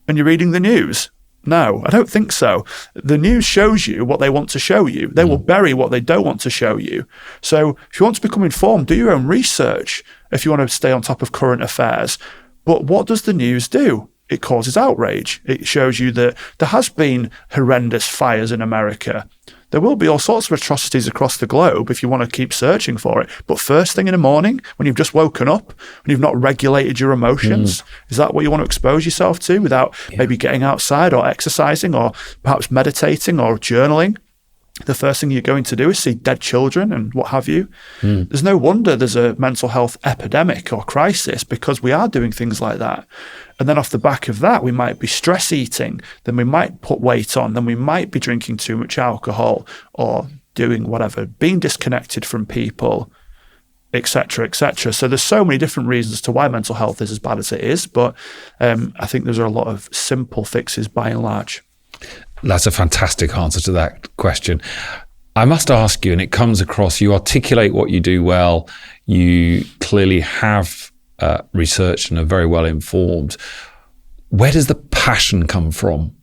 [SPEAKER 2] and you're reading the news? No, I don't think so. The news shows you what they want to show you. They will bury what they don't want to show you. So if you want to become informed, do your own research if you want to stay on top of current affairs. But what does the news do? It causes outrage. It shows you that there has been horrendous fires in America. There will be all sorts of atrocities across the globe if you want to keep searching for it. But first thing in the morning, when you've just woken up, when you've not regulated your emotions, is that what you want to expose yourself to without maybe getting outside or exercising or perhaps meditating or journaling? The first thing you're going to do is see dead children and what have you. There's no wonder there's a mental health epidemic or crisis, because we are doing things like that. And then off the back of that, we might be stress eating, then we might put weight on, then we might be drinking too much alcohol or doing whatever, being disconnected from people, etc., etc. So there's so many different reasons to why mental health is as bad as it is, but I think there's a lot of simple fixes by and large.
[SPEAKER 1] That's a fantastic answer to that question. I must ask you, and it comes across, you articulate what you do well, you clearly have researched and are very well informed. Where does the passion come from?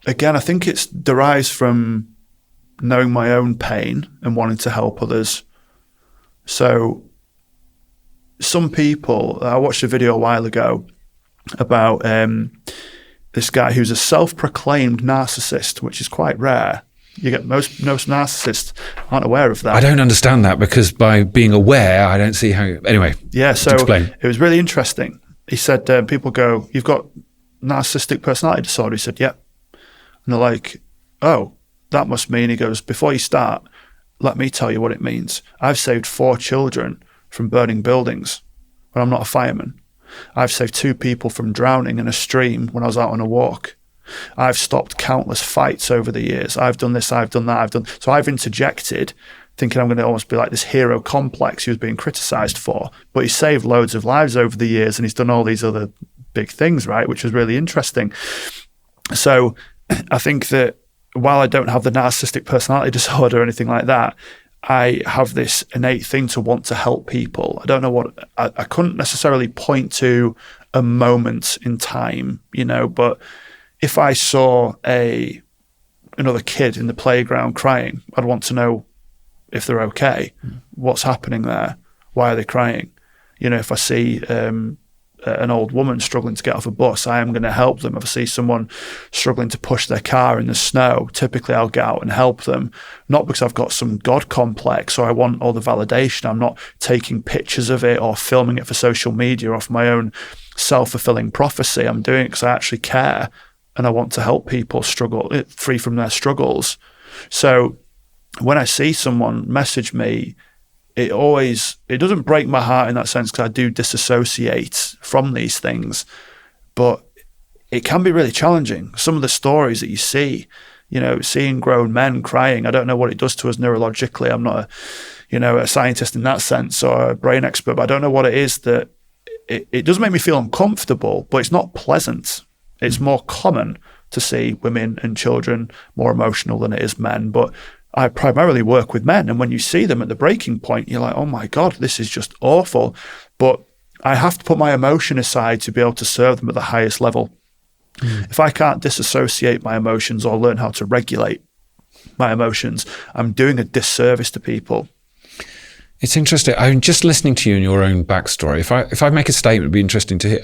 [SPEAKER 2] Again, I think it derives from knowing my own pain and wanting to help others. So some people, I watched a video a while ago about this guy who's a self-proclaimed narcissist, which is quite rare. You get most narcissists aren't aware of that.
[SPEAKER 1] I don't understand that, because by being aware, I don't see how. Anyway,
[SPEAKER 2] yeah. So
[SPEAKER 1] explain.
[SPEAKER 2] It was really interesting. He said, people go, "You've got narcissistic personality disorder." He said, "Yep," and they're like, "Oh, that must mean." He goes, "Before you start, let me tell you what it means. I've saved 4 children from burning buildings when I'm not a fireman. I've saved 2 people from drowning in a stream when I was out on a walk. I've stopped countless fights over the years. I've done this, I've done that, So I've interjected, thinking I'm going to almost be like this hero complex he was being criticised for. But he's saved loads of lives over the years, and he's done all these other big things, right, which was really interesting. So I think that while I don't have the narcissistic personality disorder or anything like that, I have this innate thing to want to help people. I don't know what, I couldn't necessarily point to a moment in time, but if I saw another kid in the playground crying, I'd want to know if they're okay. What's happening there? Why are they crying? If I see an old woman struggling to get off a bus, I am going to help them. If I see someone struggling to push their car in the snow, typically I'll get out and help them, not because I've got some God complex or I want all the validation. I'm not taking pictures of it or filming it for social media or for my own self-fulfilling prophecy. I'm doing it because I actually care and I want to help people struggle free from their struggles. So when I see someone message me, it doesn't break my heart in that sense, because I do disassociate from these things, but it can be really challenging. Some of the stories that you see, seeing grown men crying, I don't know what it does to us neurologically. I'm not a scientist in that sense or a brain expert, but I don't know what it is that it does make me feel uncomfortable, but it's not pleasant. It's more common to see women and children more emotional than it is men, but I primarily work with men, and when you see them at the breaking point, you're like, oh my God, this is just awful. But I have to put my emotion aside to be able to serve them at the highest level. If I can't disassociate my emotions or learn how to regulate my emotions, I'm doing a disservice to people.
[SPEAKER 1] It's interesting. I'm just listening to you and your own backstory. If I make a statement, it'd be interesting to hear.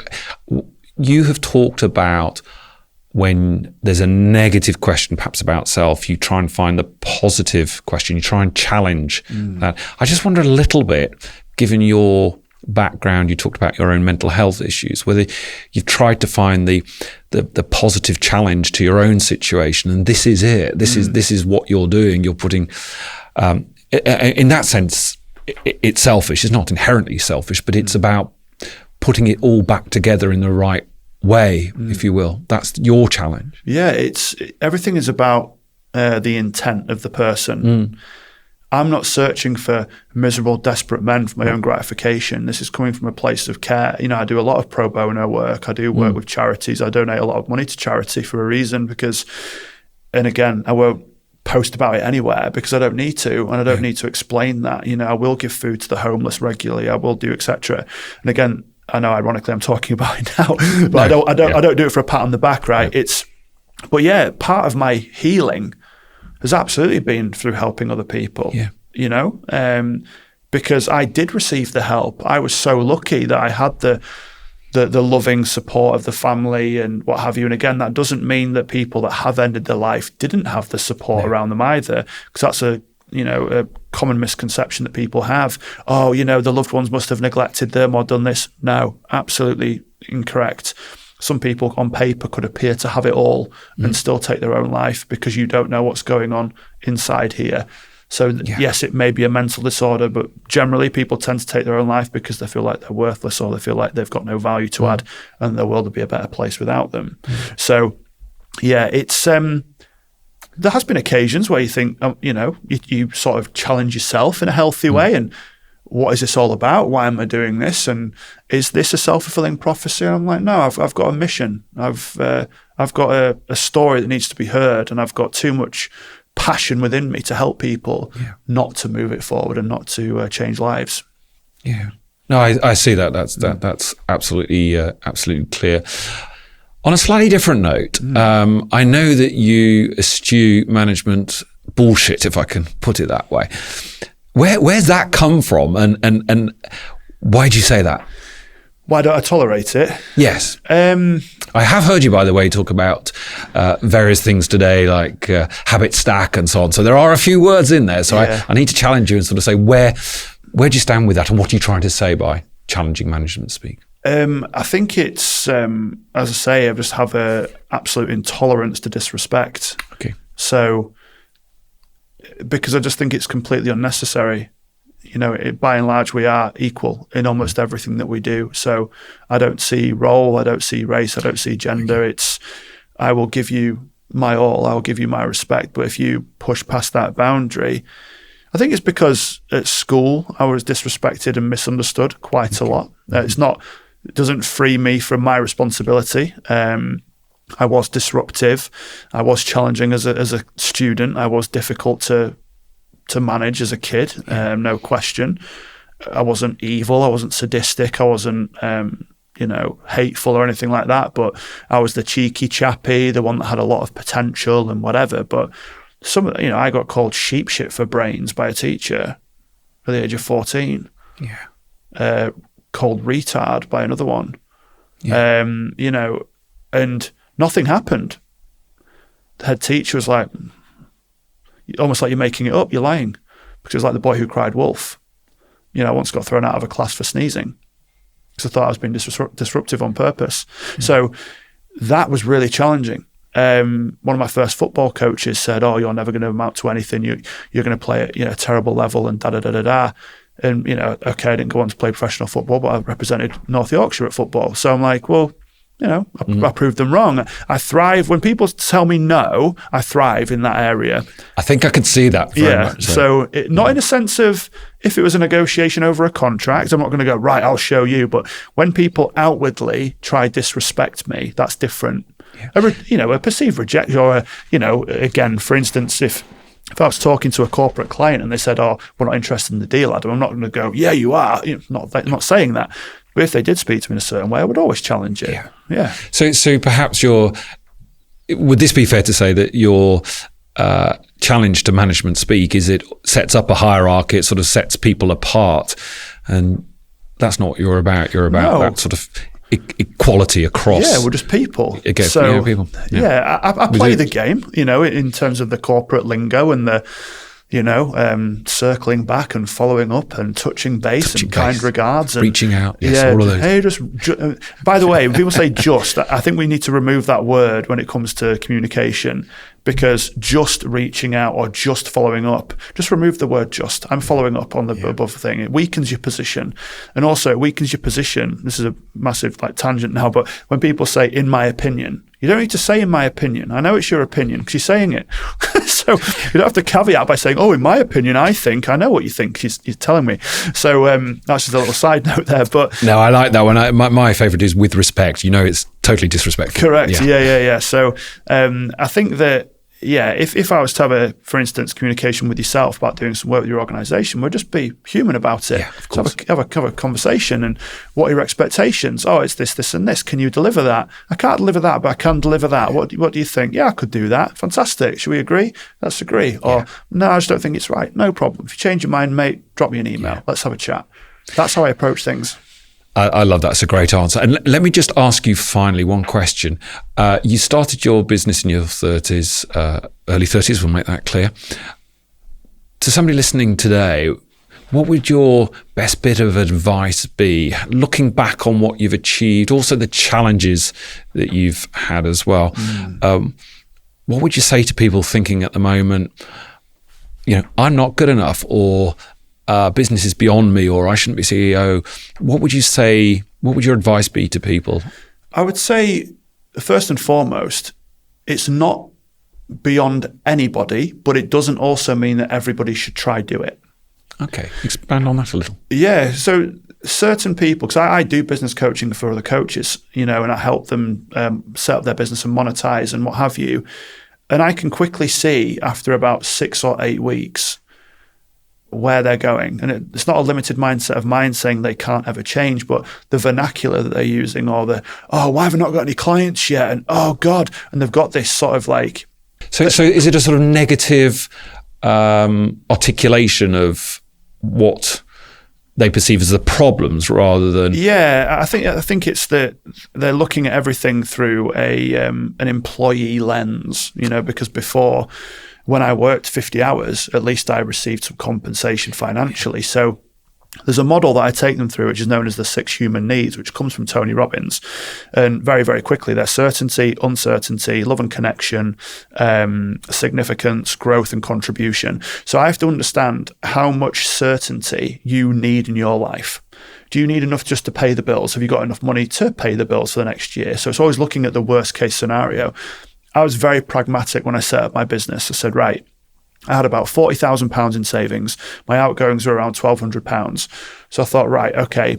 [SPEAKER 1] You have talked about when there's a negative question, perhaps about self, you try and find the positive question. You try and challenge that. I just wonder a little bit, given your background, you talked about your own mental health issues, whether you've tried to find the positive challenge to your own situation, and this is it. This is what you're doing. You're putting, in that sense, it's selfish. It's not inherently selfish, but it's about putting it all back together in the right way, if you will. That's your challenge.
[SPEAKER 2] Yeah, everything is about the intent of the person. I'm not searching for miserable, desperate men for my own gratification. This is coming from a place of care. I do a lot of pro bono work. I do work with charities. I donate a lot of money to charity for a reason and again, I won't post about it anywhere because I don't need to, and I don't need to explain that. I will give food to the homeless regularly. I will do, etc. And again, I know ironically I'm talking about it now, but I don't do it for a pat on the back, right? Part of my healing has absolutely been through helping other people, because I did receive the help. I was so lucky that I had the loving support of the family and what have you. And again, that doesn't mean that people that have ended their life didn't have the support around them either, because that's a common misconception that people have. Oh, the loved ones must have neglected them or done this. No, absolutely incorrect. Some people on paper could appear to have it all and still take their own life because you don't know what's going on inside here. So yes, it may be a mental disorder, but generally people tend to take their own life because they feel like they're worthless or they feel like they've got no value to add and the world would be a better place without them. So it's there has been occasions where you think, you sort of challenge yourself in a healthy way and what is this all about? Why am I doing this? And is this a self-fulfilling prophecy? And I'm like, no, I've got a mission. I've got a story that needs to be heard, and I've got too much passion within me to help people, not to move it forward and not to change lives.
[SPEAKER 1] Yeah. No, I see that. That's absolutely clear. On a slightly different note, I know that you eschew management bullshit, if I can put it that way. Where's that come from, and why do you say that?
[SPEAKER 2] Why don't I tolerate it?
[SPEAKER 1] Yes. I have heard you, by the way, talk about various things today, like habit stack and so on. So there are a few words in there. So I need to challenge you and sort of say, where do you stand with that, and what are you trying to say by challenging management speak?
[SPEAKER 2] I think it's, as I say, I just have a absolute intolerance to disrespect.
[SPEAKER 1] Okay.
[SPEAKER 2] So, because I just think it's completely unnecessary. By and large, we are equal in almost everything that we do. So I don't see role, I don't see race, I don't see gender. It's, I will give you my all, I will give you my respect. But if you push past that boundary, I think it's because at school I was disrespected and misunderstood quite a lot. It doesn't free me from my responsibility. I was disruptive. I was challenging as a student. I was difficult to manage as a kid, no question. I wasn't evil. I wasn't sadistic. I wasn't, hateful or anything like that. But I was the cheeky chappy, the one that had a lot of potential and whatever. But I got called sheep shit for brains by a teacher at the age of 14. Yeah. Called retard by another one. Yeah. And nothing happened. The head teacher was like, almost like you're making it up, you're lying. Because it was like the boy who cried wolf. I once got thrown out of a class for sneezing because I thought I was being disruptive on purpose. So that was really challenging. One of my first football coaches said, "Oh, you're never going to amount to anything. You're going to play at a terrible level and da-da-da-da-da." And, okay, I didn't go on to play professional football, but I represented North Yorkshire at football. So I'm like, well, I proved them wrong. I thrive when people tell me no. I thrive in that area.
[SPEAKER 1] I think I could see that very much.
[SPEAKER 2] So not in a sense of if it was a negotiation over a contract, I'm not going to go, right, I'll show you. But when people outwardly try disrespect me, that's different. Yeah. A perceived rejection or, again, for instance, if I was talking to a corporate client and they said, "Oh, we're not interested in the deal, Adam," I'm not going to go, "Yeah, you are." Not saying that. But if they did speak to me in a certain way, I would always challenge it. Yeah.
[SPEAKER 1] So perhaps would this be fair to say that your challenge to management speak is it sets up a hierarchy, it sort of sets people apart, and that's not what you're about. You're about that sort of equality across.
[SPEAKER 2] Yeah, we're just people.
[SPEAKER 1] Again, people.
[SPEAKER 2] Yeah, I play the game, in terms of the corporate lingo and the, circling back and following up and touching base and kind regards and
[SPEAKER 1] reaching out. Yes, all of those.
[SPEAKER 2] Hey, by the way, when people say just, I think we need to remove that word when it comes to communication, because just reaching out or just following up, just remove the word just. I'm following up on the above thing. It weakens your position. And also it weakens your position. This is a massive tangent now, but when people say, in my opinion, you don't need to say in my opinion. I know it's your opinion because you're saying it. So you don't have to caveat by saying, oh, in my opinion, I think. I know what you think. You're telling me. So that's just a little side note there. But
[SPEAKER 1] no, I like that one. My favourite is with respect. It's totally disrespectful.
[SPEAKER 2] Correct. Yeah. So I think that, if I was to have for instance, communication with yourself about doing some work with your organisation, we'll just be human about it.
[SPEAKER 1] Yeah, of course.
[SPEAKER 2] So have a conversation and what are your expectations? Oh, it's this and this. Can you deliver that? I can't deliver that, but I can deliver that. What do you think? Yeah, I could do that. Fantastic. Should we agree? Let's agree. Or no, I just don't think it's right. No problem. If you change your mind, mate, drop me an email. Yeah. Let's have a chat. That's how I approach things.
[SPEAKER 1] I love that. It's a great answer. And let me just ask you finally one question. You started your business in your 30s, early 30s, we'll make that clear. To somebody listening today, what would your best bit of advice be, looking back on what you've achieved, also the challenges that you've had as well? What would you say to people thinking at the moment, I'm not good enough, or business is beyond me, or I shouldn't be CEO? What would you say? What would your advice be to people?
[SPEAKER 2] I would say, first and foremost, it's not beyond anybody, but it doesn't also mean that everybody should try do it.
[SPEAKER 1] Okay, expand on that a little.
[SPEAKER 2] Yeah, so certain people, because I do business coaching for other coaches, and I help them set up their business and monetize and what have you. And I can quickly see after about 6 or 8 weeks where they're going. And it's not a limited mindset of mine saying they can't ever change, but the vernacular that they're using, or why have I not got any clients yet? And oh God, and they've got this sort of So
[SPEAKER 1] is it a sort of negative articulation of what they perceive as the problems rather than?
[SPEAKER 2] Yeah, I think it's that they're looking at everything through an employee lens, because before, when I worked 50 hours, at least I received some compensation financially. So there's a model that I take them through, which is known as the 6 human needs, which comes from Tony Robbins. And very, very quickly, they're certainty, uncertainty, love and connection, significance, growth and contribution. So I have to understand how much certainty you need in your life. Do you need enough just to pay the bills? Have you got enough money to pay the bills for the next year? So it's always looking at the worst case scenario. I was very pragmatic when I set up my business. I said, right, I had about £40,000 in savings. My outgoings were around £1,200. So I thought, right, okay,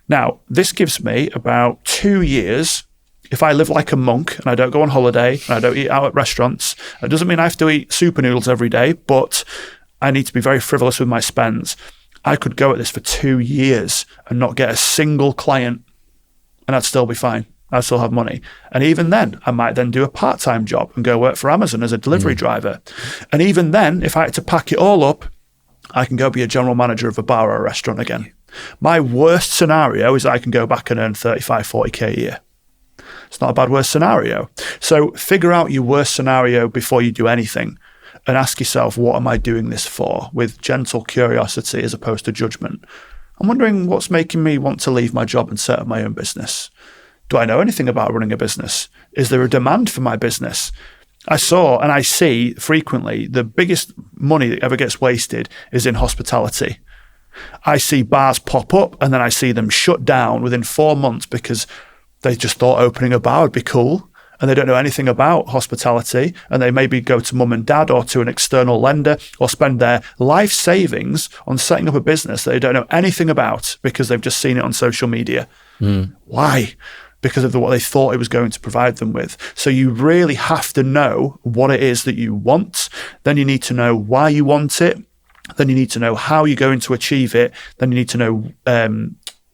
[SPEAKER 2] now this gives me about 2 years. If I live like a monk and I don't go on holiday and I don't eat out at restaurants, it doesn't mean I have to eat super noodles every day, but I need to be very frivolous with my spends. I could go at this for 2 years and not get a single client, and I'd still be fine. I still have money. And even then, I might then do a part-time job and go work for Amazon as a delivery driver. And even then, if I had to pack it all up, I can go be a general manager of a bar or a restaurant again. My worst scenario is I can go back and earn 35, 40K a year. It's not a bad worst scenario. So figure out your worst scenario before you do anything and ask yourself, what am I doing this for? With gentle curiosity as opposed to judgment. I'm wondering what's making me want to leave my job and set up my own business. Do I know anything about running a business? Is there a demand for my business? I saw and I see frequently the biggest money that ever gets wasted is in hospitality. I see bars pop up and then I see them shut down within 4 months because they just thought opening a bar would be cool, and they don't know anything about hospitality, and they maybe go to mum and dad or to an external lender or spend their life savings on setting up a business that they don't know anything about because they've just seen it on social media. Why? Because of what they thought it was going to provide them with. So you really have to know what it is that you want. Then you need to know why you want it. Then you need to know how you're going to achieve it. Then you need to know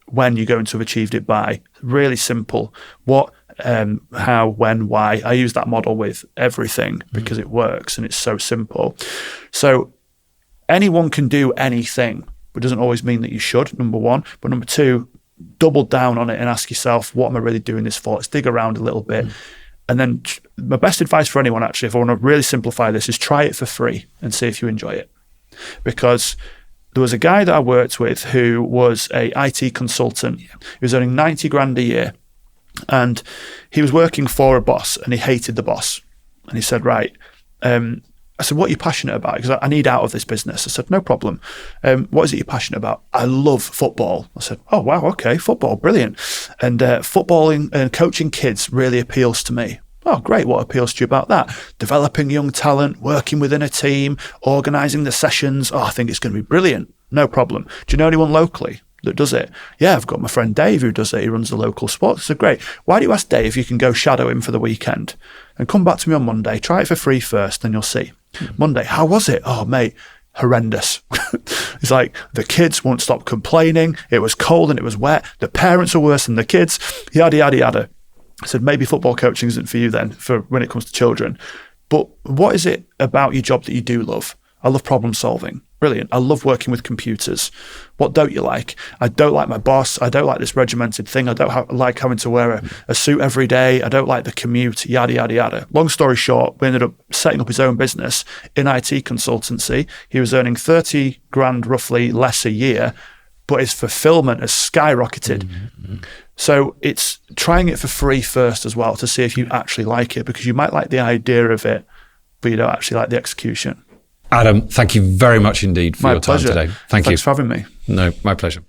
[SPEAKER 2] when you're going to have achieved it by. Really simple. What, how, when, why. I use that model with everything because it works and it's so simple. So anyone can do anything, but it doesn't always mean that you should, number one. But number two, double down on it and ask yourself, what am I really doing this for? Let's dig around a little bit. And then my best advice for anyone, actually, if I want to really simplify this, is try it for free and see if you enjoy it. Because there was a guy that I worked with who was a IT consultant. He was earning 90 grand a year, and he was working for a boss, and he hated the boss. And he said, right, I said, what are you passionate about? Because I need out of this business. I said, no problem. What is it you're passionate about? I love football. I said, oh, wow, okay, football, brilliant. And footballing and coaching kids really appeals to me. Oh, great. What appeals to you about that? Developing young talent, working within a team, organising the sessions. Oh, I think it's going to be brilliant. No problem. Do you know anyone locally that does it? Yeah, I've got my friend Dave who does it. He runs the local sports. So great. Why don't you ask Dave if you can go shadow him for the weekend and come back to me on Monday? Try it for free first, then you'll see. Monday, how was it? Oh, mate, horrendous. It's like the kids won't stop complaining. It was cold and it was wet. The parents are worse than the kids. Yada, yada, yada. I said, maybe football coaching isn't for you then, for when it comes to children. But what is it about your job that you do love? I love problem solving. Brilliant. I love working with computers. What don't you like? I don't like my boss. I don't like this regimented thing. I don't like having to wear a suit every day. I don't like the commute, yada, yada, yada. Long story short, we ended up setting up his own business in IT consultancy. He was earning 30 grand roughly less a year, but his fulfillment has skyrocketed. Mm-hmm. So it's trying it for free first as well to see if you actually like it, because you might like the idea of it, but you don't actually like the execution.
[SPEAKER 1] Adam, thank you very much indeed for your time today. Thank you.
[SPEAKER 2] Thanks for having me.
[SPEAKER 1] No, my pleasure.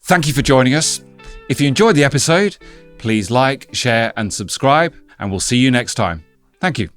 [SPEAKER 1] Thank you for joining us. If you enjoyed the episode, please like, share and subscribe, and we'll see you next time. Thank you.